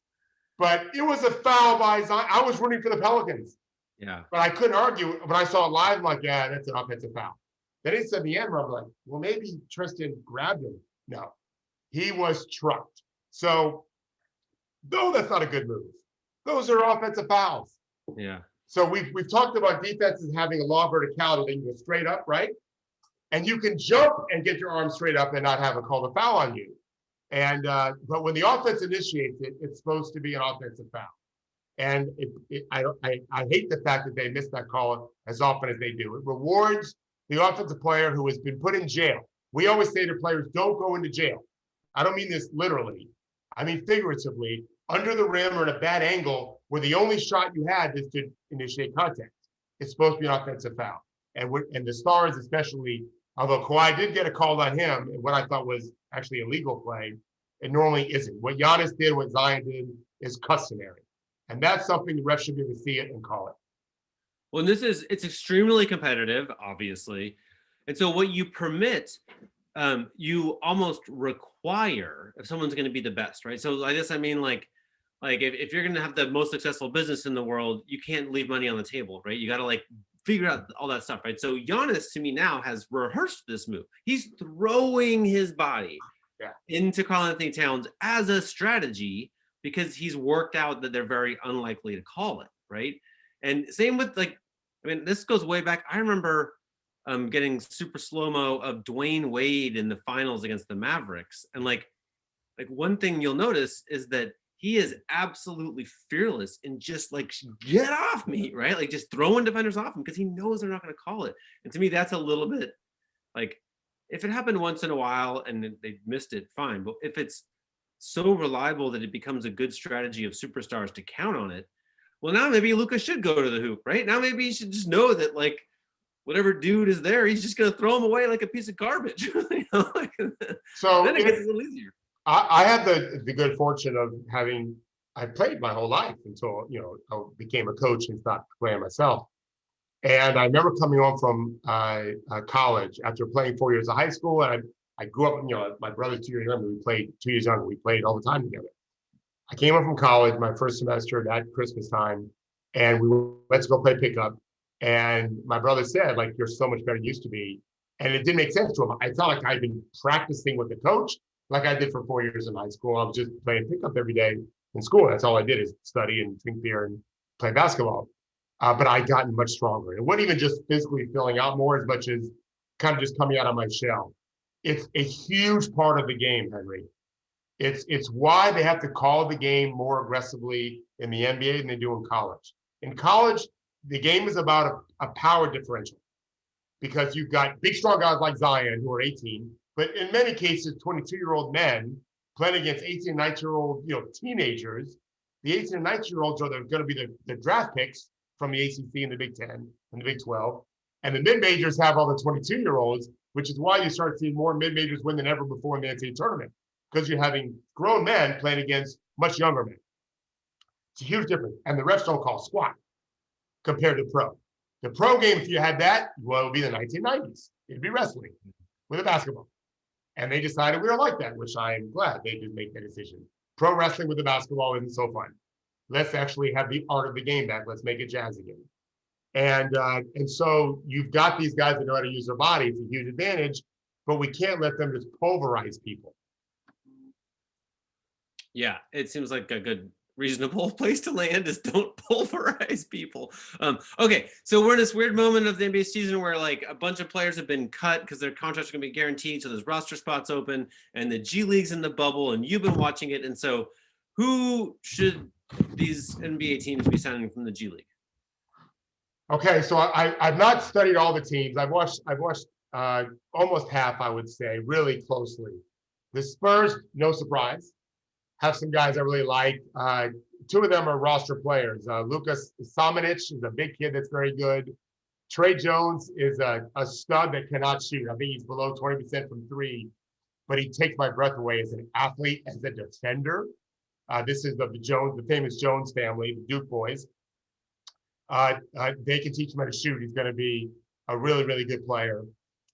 But it was a foul by Zion. I was rooting for the Pelicans.
Yeah.
But I couldn't argue. When I saw it live, I'm like, yeah, that's an offensive foul. Then he said the end, I'm like, well, maybe Tristan grabbed him. No, he was trucked. So, no, that's not a good move. Those are offensive fouls.
Yeah.
So we've talked about defenses having a law of verticality. They can go straight up, right? And you can jump and get your arm straight up and not have a call to foul on you. And but when the offense initiates it, it's supposed to be an offensive foul. And I hate the fact that they miss that call as often as they do. It rewards the offensive player who has been put in jail. We always say to players, don't go into jail. I don't mean this literally. I mean figuratively, under the rim or in a bad angle where the only shot you had is to initiate contact. It's supposed to be an offensive foul. And the Stars especially, although Kawhi did get a call on him, and what I thought was actually a legal play, it normally isn't. What Giannis did, what Zion did, is customary. And that's something the ref should be able to see it and call it.
Well, it's extremely competitive, obviously. And so what you permit, you almost require if someone's going to be the best, right? So I guess I mean like if you're going to have the most successful business in the world, you can't leave money on the table, right? You got to like figure out all that stuff, right? So Giannis to me now has rehearsed this move. He's throwing his body into Karl-Anthony Towns as a strategy because he's worked out that they're very unlikely to call it, right? And same with like, I mean, this goes way back. I remember getting super slow-mo of Dwayne Wade in the finals against the Mavericks. And like one thing you'll notice is that he is absolutely fearless and just like, get off me, right? Like just throwing defenders off him because he knows they're not going to call it. And to me, that's a little bit like, if it happened once in a while and they missed it, fine. But if it's so reliable that it becomes a good strategy of superstars to count on it, well, now maybe Luka should go to the hoop, right? Now maybe he should just know that like whatever dude is there, he's just going to throw him away like a piece of garbage. You know?
So
then it gets a little easier.
I have the good fortune of I played my whole life until, I became a coach and stopped playing myself. And I remember coming home from college after playing 4 years of high school. And I grew up, my brother's 2 years younger. We played 2 years younger. We played all the time together. I came home from college, my first semester at Christmas time, and we went to go play pickup. And my brother said, like, you're so much better than you used to be. And it didn't make sense to him. I felt like I'd been practicing with the coach like I did for 4 years in high school. I was just playing pickup every day in school. That's all I did is study and drink beer and play basketball. But I gotten much stronger. It wasn't even just physically filling out more as much as kind of just coming out of my shell. It's a huge part of the game, Henry. It's why they have to call the game more aggressively in the NBA than they do in college. In college, the game is about a power differential because you've got big, strong guys like Zion who are 18, but in many cases, 22-year-old men playing against 18, 19-year-old teenagers. The 18 and 19-year-olds are going to be the draft picks from the ACC and the Big 10 and the Big 12. And the mid-majors have all the 22-year-olds, which is why you start seeing more mid-majors win than ever before in the NCAA tournament, because you're having grown men playing against much younger men. It's a huge difference. And the refs don't call squat compared to pro. The pro game, if you had that, well, it would be the 1990s. It'd be wrestling with a basketball. And they decided we don't like that, which I am glad they did make that decision. Pro wrestling with the basketball isn't so fun. Let's actually have the art of the game back. Let's make it jazz again. And so you've got these guys that know how to use their body. It's a huge advantage, but we can't let them just pulverize people.
Yeah, it seems like a good, reasonable place to land is don't pulverize people. Okay, so we're in this weird moment of the NBA season where like a bunch of players have been cut because their contracts are going to be guaranteed, so there's roster spots open, and the G League's in the bubble, and you've been watching it, and so who should these NBA teams be signing from the G League?
Okay, so I've not studied all the teams. I've watched almost half, I would say, really closely. The Spurs, no surprise, have some guys I really like. Two of them are roster players. Lucas Samanic is a big kid that's very good. Trey Jones is a stud that cannot shoot. I think he's below 20% from three, but he takes my breath away as an athlete, as a defender. This is the famous Jones family, the Duke boys. They can teach him how to shoot. He's going to be a really, really good player.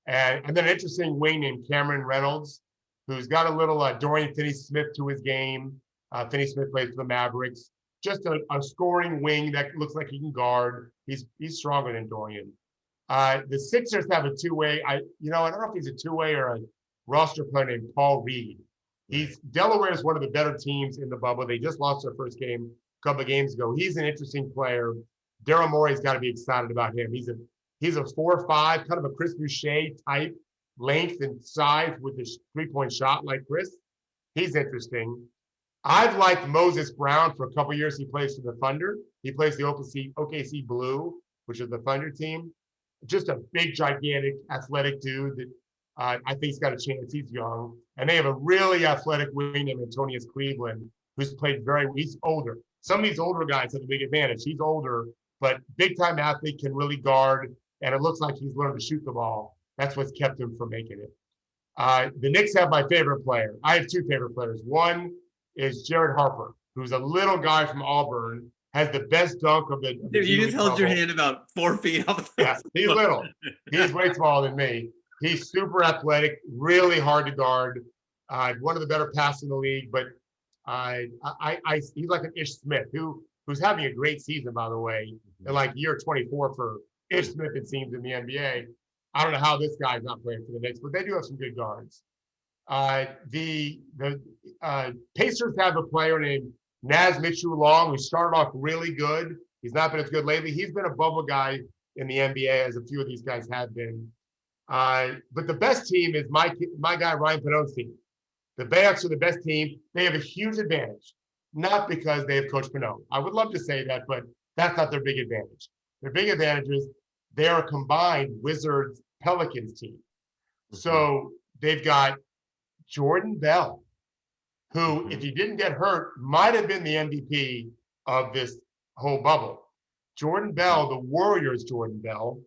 And then an interesting wing named Cameron Reynolds, who's got a little Dorian Finney-Smith to his game. Finney-Smith plays for the Mavericks. Just a scoring wing that looks like he can guard. He's stronger than Dorian. The Sixers have a two-way. I don't know if he's a two-way or a roster player named Paul Reed. Delaware is one of the better teams in the bubble. They just lost their first game a couple of games ago. He's an interesting player. Daryl Morey's got to be excited about him. He's a 4-5, kind of a Chris Boucher type, length and size with his three-point shot like Chris. He's interesting. I've liked Moses Brown for a couple years. He plays for the Thunder. He plays the OKC Blue, which is the Thunder team. Just a big, gigantic, athletic dude that I think he's got a chance. He's young. And they have a really athletic wing named Antonius Cleveland, who's played he's older. Some of these older guys have a big advantage. He's older, but big-time athlete, can really guard, and it looks like he's learned to shoot the ball. That's what's kept him from making it. The Knicks have my favorite player. I have two favorite players. One is Jared Harper, who's a little guy from Auburn, has the best dunk of the
Dude, you just held your hand about 4 feet off.
Yeah, he's little. He's way smaller than me. He's super athletic, really hard to guard. One of the better passes in the league, but he's like an Ish Smith, who's having a great season, by the way, in like year 24 for Ish Smith, it seems, in the NBA. I don't know how this guy's not playing for the Knicks, but they do have some good guards. The Pacers have a player named Naz Mitchell-Long, who started off really good. He's not been as good lately. He's been a bubble guy in the NBA, as a few of these guys have been. But the best team is my guy, Ryan Panone's team. The Bayhawks are the best team. They have a huge advantage, not because they have Coach Panone. I would love to say that, but that's not their big advantage. Their big advantage is they're a combined Wizards-Pelicans team. So they've got Jordan Bell, who, if he didn't get hurt, might have been the MVP of this whole bubble. Jordan Bell, the Warriors' Jordan Bell,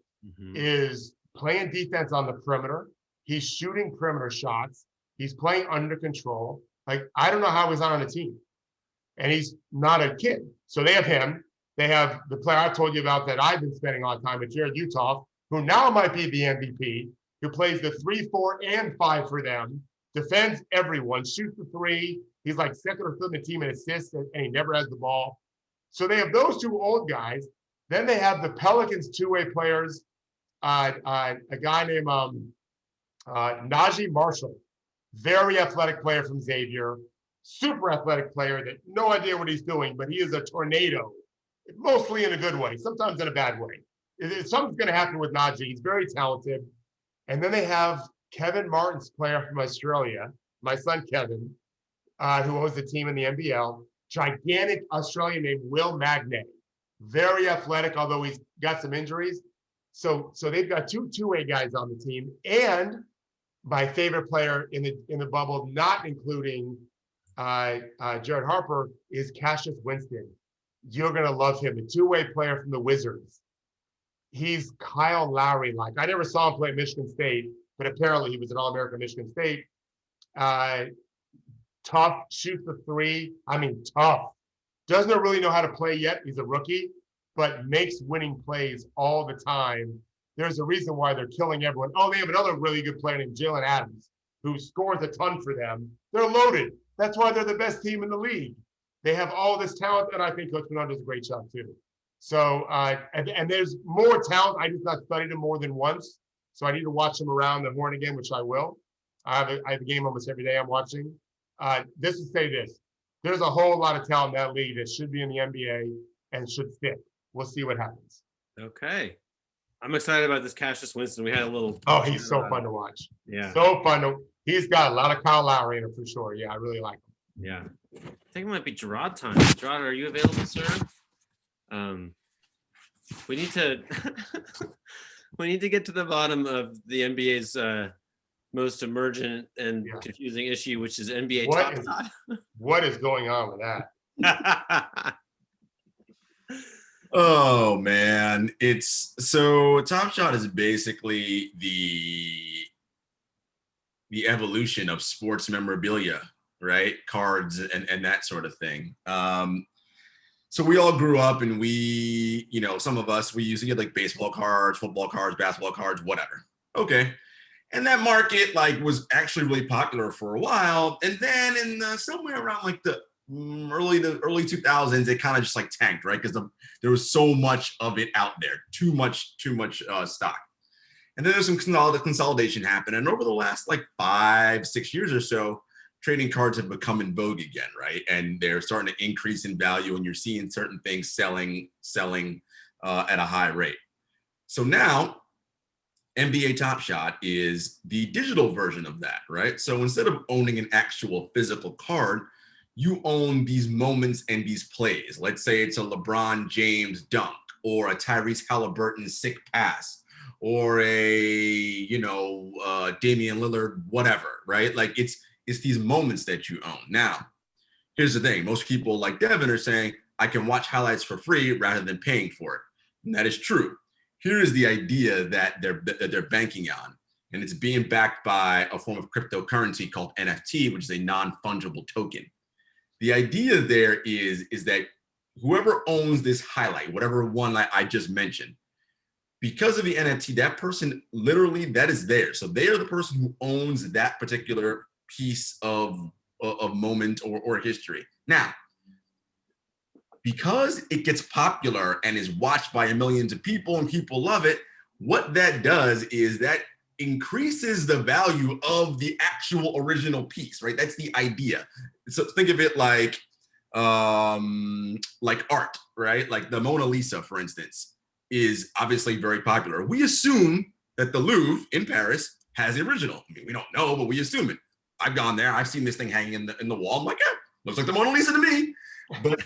is playing defense on the perimeter. He's shooting perimeter shots. He's playing under control. Like, I don't know how he's not on a team. And he's not a kid. So they have him. They have the player I told you about that I've been spending a lot of time with, Jared Uthoff, who now might be the MVP, who plays the 3, 4, and 5 for them, defends everyone, shoots the 3. He's like second or third in the team in assists, and he never has the ball. So they have those two old guys. Then they have the Pelicans two-way players, a guy named Najee Marshall, very athletic player from Xavier, super athletic player that no idea what he's doing, but he is a tornado, mostly in a good way, sometimes in a bad way. Something's going to happen with Najee. He's very talented. And then they have Kevin Martin's player from Australia, my son Kevin, who owns the team in the NBL, gigantic Australian named Will Magnay, very athletic, although he's got some injuries. So they've got two-way guys on the team, and my favorite player in the bubble, not including Jared Harper, is Cassius Winston. You're gonna love him, the two-way player from the Wizards. He's Kyle Lowry-like. I never saw him play at Michigan State, but apparently he was an All-American Michigan State. Tough, shoots the 3. I mean, tough. Doesn't really know how to play yet. He's a rookie, but makes winning plays all the time. There's a reason why they're killing everyone. Oh, they have another really good player named Jalen Adams, who scores a ton for them. They're loaded. That's why they're the best team in the league. They have all this talent, and I think Coach Bernard does a great job too. So, and there's more talent. I just not studied them more than once, so I need to watch them around the horn again, which I will. I have a game almost every day I'm watching. This is say this. There's a whole lot of talent in that league that should be in the NBA and should stick. We'll see what happens.
Okay. I'm excited about this Cassius Winston. We had a little.
Oh, he's so fun to watch.
Yeah.
So fun to. He's got a lot of Kyle Lowry in him for sure. Yeah, I really like him.
Yeah. I think it might be Gerard time. Gerard, are you available, sir? We need to we need to get to the bottom of the NBA's most emergent and confusing issue, which is NBA Top Shot.
What is going on with that?
Oh man, it's so Top Shot is basically the evolution of sports memorabilia, right? Cards and that sort of thing. So we all grew up and we, some of us, we used to get like baseball cards, football cards, basketball cards, whatever. Okay. And that market was actually really popular for a while. And then in somewhere around like the early 2000s, it kind of just tanked, right? Because there was so much of it out there, too much stock. And then there's some consolidation happened. And over the last 5-6 years or so, trading cards have become in vogue again, right? And they're starting to increase in value, and you're seeing certain things selling at a high rate. So now, NBA Top Shot is the digital version of that, right? So instead of owning an actual physical card, you own these moments and these plays. Let's say it's a LeBron James dunk or a Tyrese Halliburton sick pass or a, Damian Lillard, whatever, right? Like it's these moments that you own. Now, here's the thing. Most people like Devin are saying, I can watch highlights for free rather than paying for it. And that is true. Here is the idea that they're banking on, and it's being backed by a form of cryptocurrency called NFT, which is a non-fungible token. The idea there is that whoever owns this highlight, whatever one I just mentioned, because of the NFT, that person literally, that is theirs. So they are the person who owns that particular piece of moment or history. Now, because it gets popular and is watched by millions of people and people love it, what that does is that increases the value of the actual original piece, right? That's the idea. So think of it like art, right? Like the Mona Lisa, for instance, is obviously very popular. We assume that the Louvre in Paris has the original. I mean, we don't know, but we assume it. I've gone there. I've seen this thing hanging in the wall. I'm like, yeah, looks like the Mona Lisa to me. But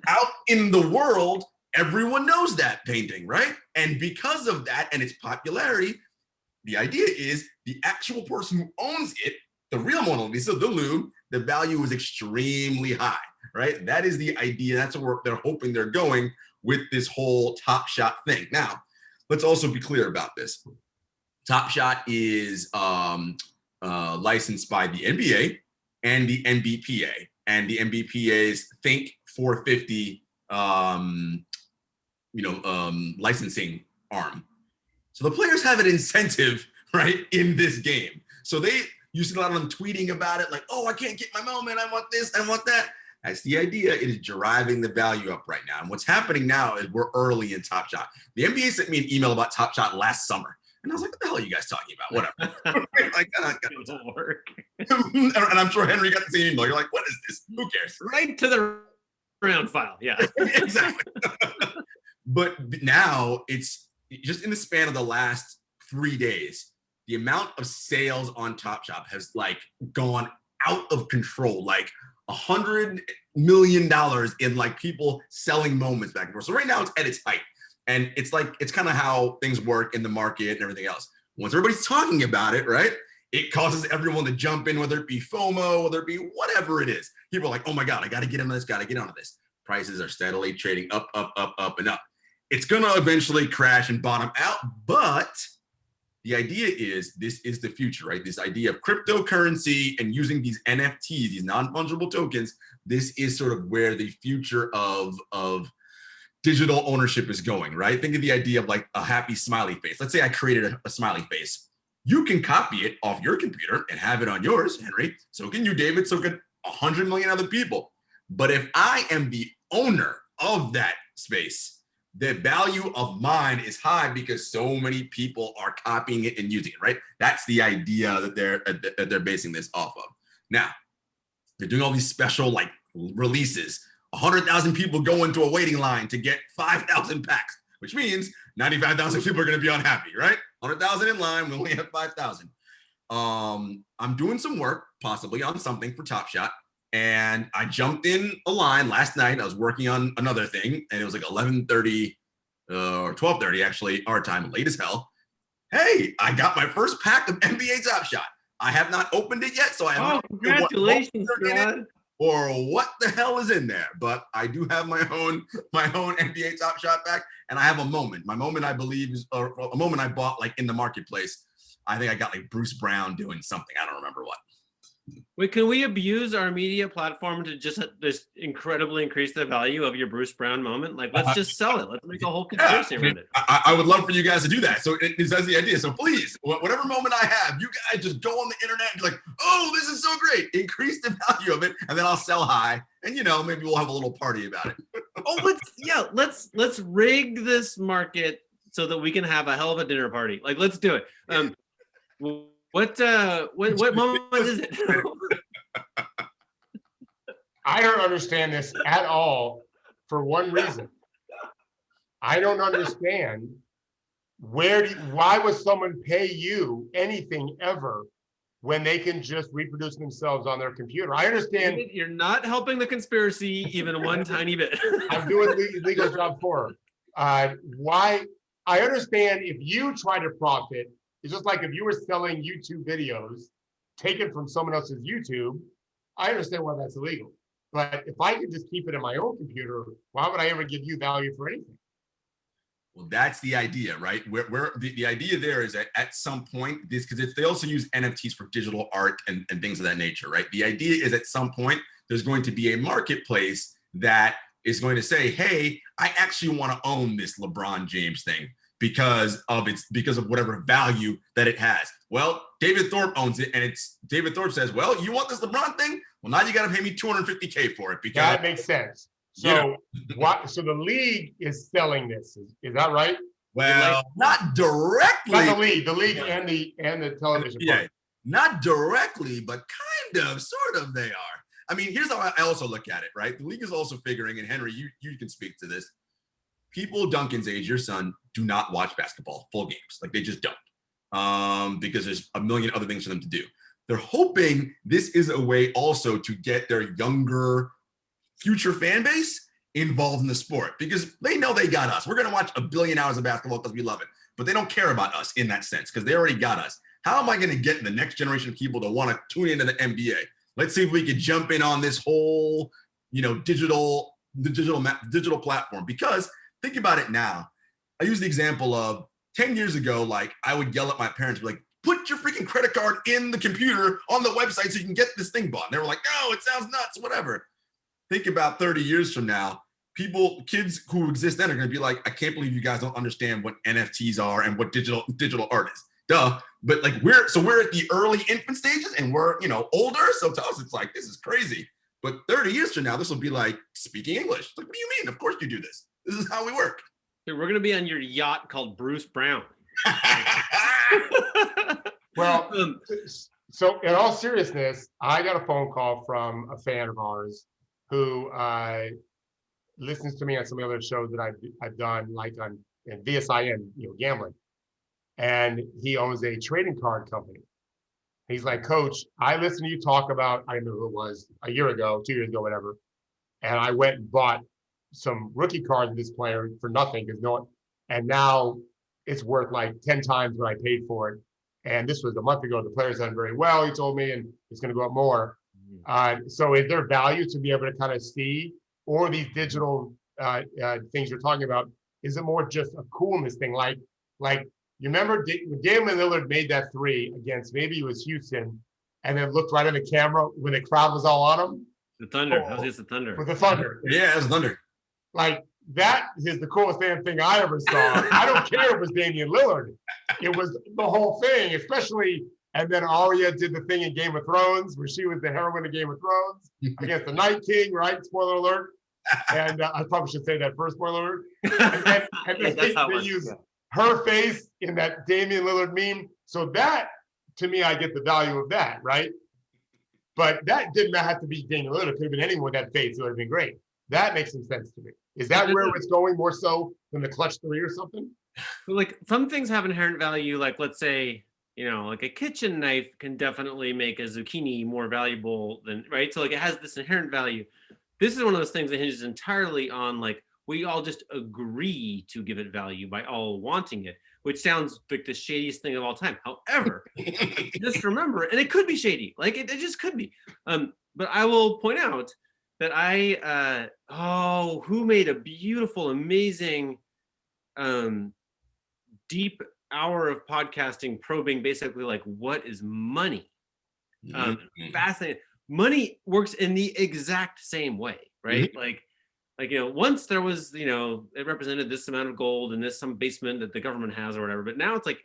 out in the world, everyone knows that painting, right? And because of that and its popularity, the idea is the actual person who owns it, the real Mona Lisa, the Louvre, the value is extremely high, right? That is the idea. That's where they're hoping they're going with this whole Top Shot thing. Now, let's also be clear about this. Top Shot is licensed by the NBA and the NBPA, and the NBPA's Think 450 licensing arm. So the players have an incentive, right, in this game. So you see a lot of them tweeting about it, like, oh, I can't get my moment. I want this, I want that. That's the idea. It is driving the value up right now. And what's happening now is we're early in Top Shot. The NBA sent me an email about Top Shot last summer. And I was like, what the hell are you guys talking about? Whatever. Like, it'll work. And I'm sure Henry got the same email. You're like, what is this? Who cares?
Right to the round file. Yeah.
Exactly. But now it's just in the span of the last 3 days, the amount of sales on Top Shop has like gone out of control, like $100 million in like people selling moments back and forth. So right now it's at its height. And it's kind of how things work in the market and everything else. Once everybody's talking about it, right, it causes everyone to jump in, whether it be FOMO, whether it be whatever it is. People are like, oh my God, I got to get into this, got to get onto this. Prices are steadily trading up, and up. It's going to eventually crash and bottom out. But the idea is this is the future, right? This idea of cryptocurrency and using these NFTs, these non-fungible tokens, this is sort of where the future of digital ownership is going, right? Think of the idea of like a happy smiley face. Let's say I created a smiley face. You can copy it off your computer and have it on yours, Henry. So can you, David. So can 100 million other people. But if I am the owner of that space, the value of mine is high because so many people are copying it and using it, right? That's the idea that they're basing this off of. Now, they're doing all these special like releases. 100,000 people go into a waiting line to get 5,000 packs, which means 95,000 people are going to be unhappy, right? 100,000 in line, we only have 5,000. I'm doing some work, possibly on something for Top Shot, and I jumped in a line last night. I was working on another thing, and it was like 11:30 or 12:30 actually, our time, late as hell. Hey, I got my first pack of NBA Top Shot. I have not opened it yet, so I have
congratulations, God.
Or what the hell is in there, but I do have my own NBA Top Shot back, and I have a moment. My moment, I believe, is a moment I bought like in the marketplace. I think I got like Bruce Brown doing something. I don't remember what.
Wait, can we abuse our media platform to just incredibly increase the value of your Bruce Brown moment? Like, let's just sell it. Let's make a whole conspiracy around it.
I would love for you guys to do that. So that's the idea. So please, whatever moment I have, you guys just go on the internet and be like, oh, this is so great. Increase the value of it. And then I'll sell high. And, maybe we'll have a little party about it.
Let's rig this market so that we can have a hell of a dinner party. Like, let's do it. What moment is it?
I don't understand this at all for one reason. I don't understand why would someone pay you anything ever when they can just reproduce themselves on their computer. I understand.
David, you're not helping the conspiracy even one tiny bit.
I'm doing legal job for her. Why? I understand if you try to profit, it's just like if you were selling YouTube videos taken from someone else's YouTube, I understand why that's illegal. But if I could just keep it in my own computer, why would I ever give you value for anything?
Well, that's the idea, right? Where the idea there is that at some point, because they also use NFTs for digital art and things of that nature, right? The idea is at some point, there's going to be a marketplace that is going to say, hey, I actually want to own this LeBron James thing because of whatever value that it has. Well, David Thorpe owns it, and David Thorpe says, well, you want this LeBron thing? Well, now you got to pay me $250K for it because
that makes sense. So so the league is selling this. Is that right?
Well, not directly.
Not the league and the television.
Yeah, not directly, but kind of, sort of they are. I mean, here's how I also look at it, right? The league is also figuring, and Henry, you can speak to this. People Duncan's age, your son, do not watch basketball, full games. Like they just don't. Because there's a million other things for them to do. They're hoping this is a way also to get their younger future fan base involved in the sport because they know they got us. We're going to watch 1 billion hours of basketball because we love it, but they don't care about us in that sense because they already got us. How am I going to get the next generation of people to want to tune into the NBA? Let's see if we could jump in on this whole, digital platform. Because think about it now. I use the example of 10 years ago, like I would yell at my parents, like, put your freaking credit card in the computer on the website so you can get this thing bought. And they were like, no, it sounds nuts, whatever. Think about 30 years from now, kids who exist then are going to be like, I can't believe you guys don't understand what NFTs are and what digital art is. Duh. But like we're at the early infant stages and we're, older. So to us, it's like, this is crazy. But 30 years from now, this will be like speaking English. Like, what do you mean? Of course you do this. This is how we work.
Dude, we're going to be on your yacht called Bruce Brown.
Well, so in all seriousness, I got a phone call from a fan of ours who listens to me on some of the other shows that I've done, like on VSIN, gambling. And he owns a trading card company. He's like, Coach, I listened to you talk about, I don't know who it was, a year ago, 2 years ago, whatever. And I went and bought some rookie cards of this player for nothing and now it's worth like 10 times what I paid for it. And this was a month ago. The player's done very well, he told me, and it's going to go up more. So is there value to be able to kind of see, or these digital things you're talking about, is it more just a coolness thing? Like you remember when Damian Lillard made that three against, maybe it was Houston, and then looked right at the camera when the crowd was all on him?
The Thunder. How's this the Thunder?
With the Thunder.
Yeah, it was Thunder.
Like, that is the coolest damn thing I ever saw. I don't care if it was Damian Lillard. It was the whole thing, especially. And then Arya did the thing in Game of Thrones where she was the heroine of Game of Thrones against the Night King, right? Spoiler alert. And I probably should say that first, spoiler alert. And then they use her face in that Damian Lillard meme. So that, to me, I get the value of that, right? But that did not have to be Damian Lillard. It could have been anyone with that face. It would have been great. That makes some sense to me. Is that where it's going more so than the clutch three or something?
Like some things have inherent value. Like let's say, like a kitchen knife can definitely make a zucchini more valuable than, right? So like it has this inherent value. This is one of those things that hinges entirely on like, we all just agree to give it value by all wanting it, which sounds like the shadiest thing of all time. However, just remember, and it could be shady, like it just could be. But I will point out that who made a beautiful, amazing, deep hour of podcasting probing basically like, what is money? Fascinating. Money works in the exact same way, right? Mm-hmm. Once there was, it represented this amount of gold in some basement that the government has or whatever, but now it's like,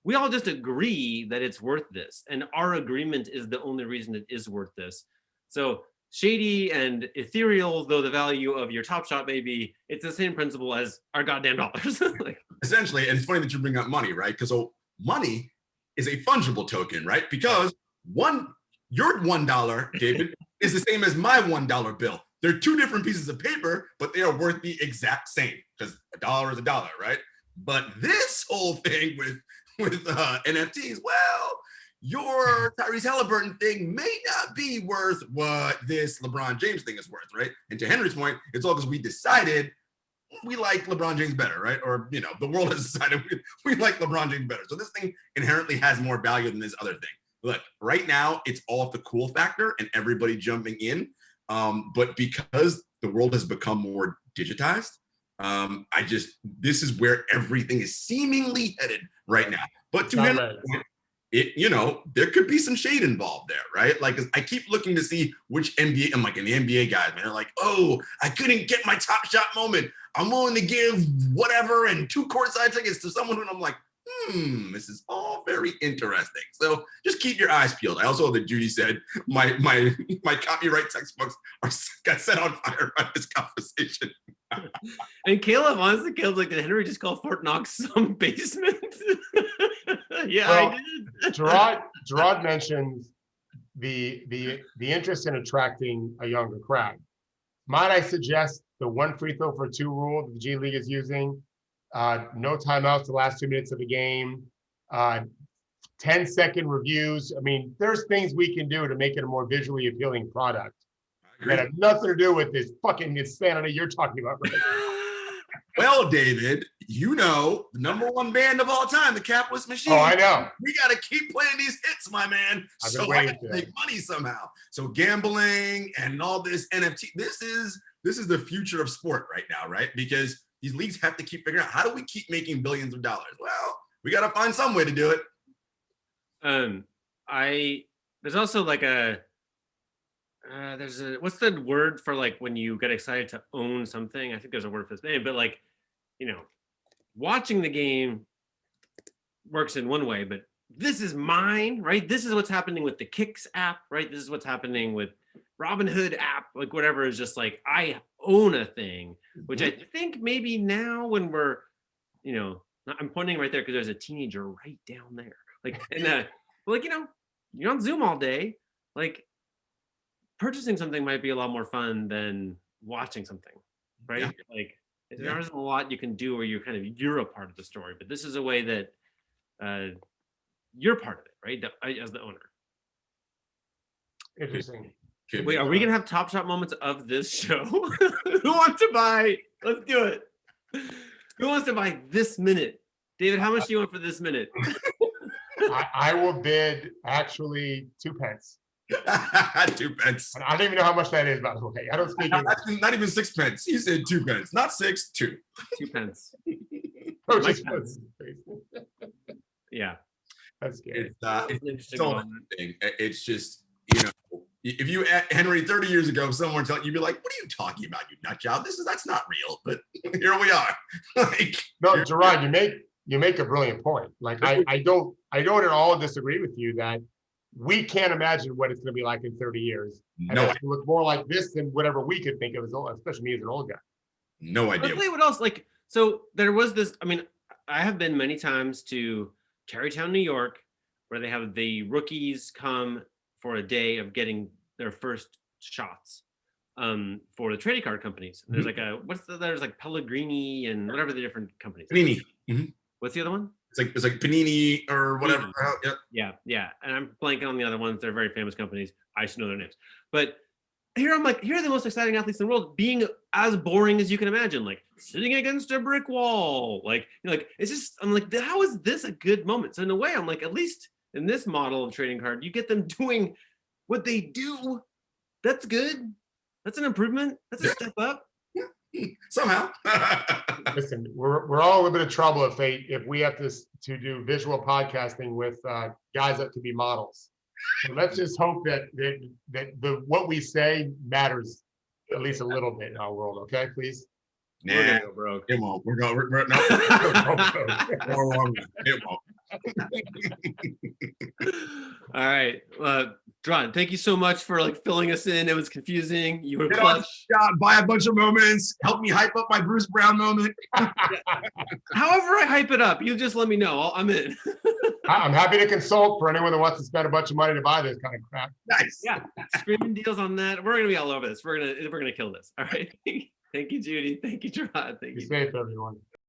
we all just agree that it's worth this. And our agreement is the only reason it is worth this. So shady and ethereal, though the value of your Top Shot may be, it's the same principle as our goddamn dollars.
Essentially, and it's funny that you bring up money, right? Because money is a fungible token, right? Because your $1, David, is the same as my $1 bill. They're two different pieces of paper, but they are worth the exact same because a dollar is a dollar, right? But this whole thing with NFTs, well, your Tyrese Halliburton thing may not be worth what this LeBron James thing is worth, right? And to Henry's point, it's all because we decided we like LeBron James better, right? Or, the world has decided we like LeBron James better. So this thing inherently has more value than this other thing. Look, right now, it's all of the cool factor and everybody jumping in. But because the world has become more digitized, this is where everything is seemingly headed right now. But to him, there could be some shade involved there, right? Like, I keep looking to see which NBA, I'm like, in the NBA guys, man, they're like, oh, I couldn't get my top shot moment. I'm willing to give whatever and 2 courtside tickets to someone who I'm like, this is all very interesting. So just keep your eyes peeled. I also, that Judy said, my copyright textbooks got set on fire by this conversation.
And Caleb, honestly, Caleb's like, did Henry just call Fort Knox some basement? Yeah, well, I did.
Gerard mentions the interest in attracting a younger crowd. Might I suggest the 1 free throw for 2 rule that the G League is using? No timeouts the last 2 minutes of the game, 10-second reviews. I mean, there's things we can do to make it a more visually appealing product that have nothing to do with this fucking insanity you're talking about right now.
Well, David, the number 1 band of all time, the Capitalist Machine.
Oh, I know.
We got to keep playing these hits, my man, so I can make money somehow. So gambling and all this NFT, this is the future of sport right now, right? Because these leagues have to keep figuring out, how do we keep making billions of dollars? Well, we got to find some way to do it.
There's also like what's the word for like when you get excited to own something? I think there's a word for this, but like, watching the game works in one way, but this is mine, right? This is what's happening with the Kicks app, right? This is what's happening with Robinhood app, like whatever, is just like, I own a thing, which I think maybe now when we're, I'm pointing right there because there's a teenager right down there. Like, and you're on Zoom all day. Like, purchasing something might be a lot more fun than watching something, right? Yeah. Like, there isn't a lot you can do where you're a part of the story, but this is a way that you're part of it, right? As the owner.
Interesting.
Wait, are we gonna have Top Shot moments of this show? Who wants to buy? Let's do it. Who wants to buy this minute? David, how much do you want for this minute?
I will bid actually 2 pence.
2 pence.
And I don't even know how much that is, by the way. I don't speak English.
Not even 6 pence. He said 2 pence, not 6, 2.
2 pence.
Oh, just pence.
Yeah.
That's scary.
It's thing. It's just, if you, Henry, 30 years ago, if someone were telling you, you'd be like, what are you talking about, you nut job? That's not real. But here we are.
No, Gerard, you make a brilliant point. Like, I don't at all disagree with you that we can't imagine what it's going to be like in 30 years. And it's going to look more like this than whatever we could think of as old, especially me as an old guy.
No idea.
Let's play what else. Like, so there was this, I have been many times to Tarrytown, New York, where they have the rookies come for a day of getting their first shots for the trading card companies. And there's like there's like Pellegrini and whatever the different companies.
Panini. Mm-hmm.
What's the other one?
It's like Panini or whatever.
Yeah. And I'm blanking on the other ones. They're very famous companies. I should know their names. But here I'm like, here are the most exciting athletes in the world, being as boring as you can imagine, like sitting against a brick wall. Like, it's just, I'm like, how is this a good moment? So in a way, I'm like, at least in this model of trading card, you get them doing what they do. That's good. That's an improvement. That's a step up.
Somehow.
Listen, we're all in a little bit of trouble if we have to do visual podcasting with guys that could be models. So let's just hope that what we say matters at least a little bit in our world. Okay, please.
Nah, we're gonna go broke. It won't. It won't.
All right, Dron, thank you so much for filling us in. It was confusing. You were clutch.
Buy a bunch of moments. Help me hype up my Bruce Brown moment.
However I hype it up, you just let me know. I'm in.
I'm happy to consult for anyone that wants to spend a bunch of money to buy this kind of crap.
Nice.
Yeah, screaming deals on that. We're gonna be all over this. We're gonna kill this. All right. Thank you, Judy. Thank you, Gerard. Thank you.
Be safe, everyone.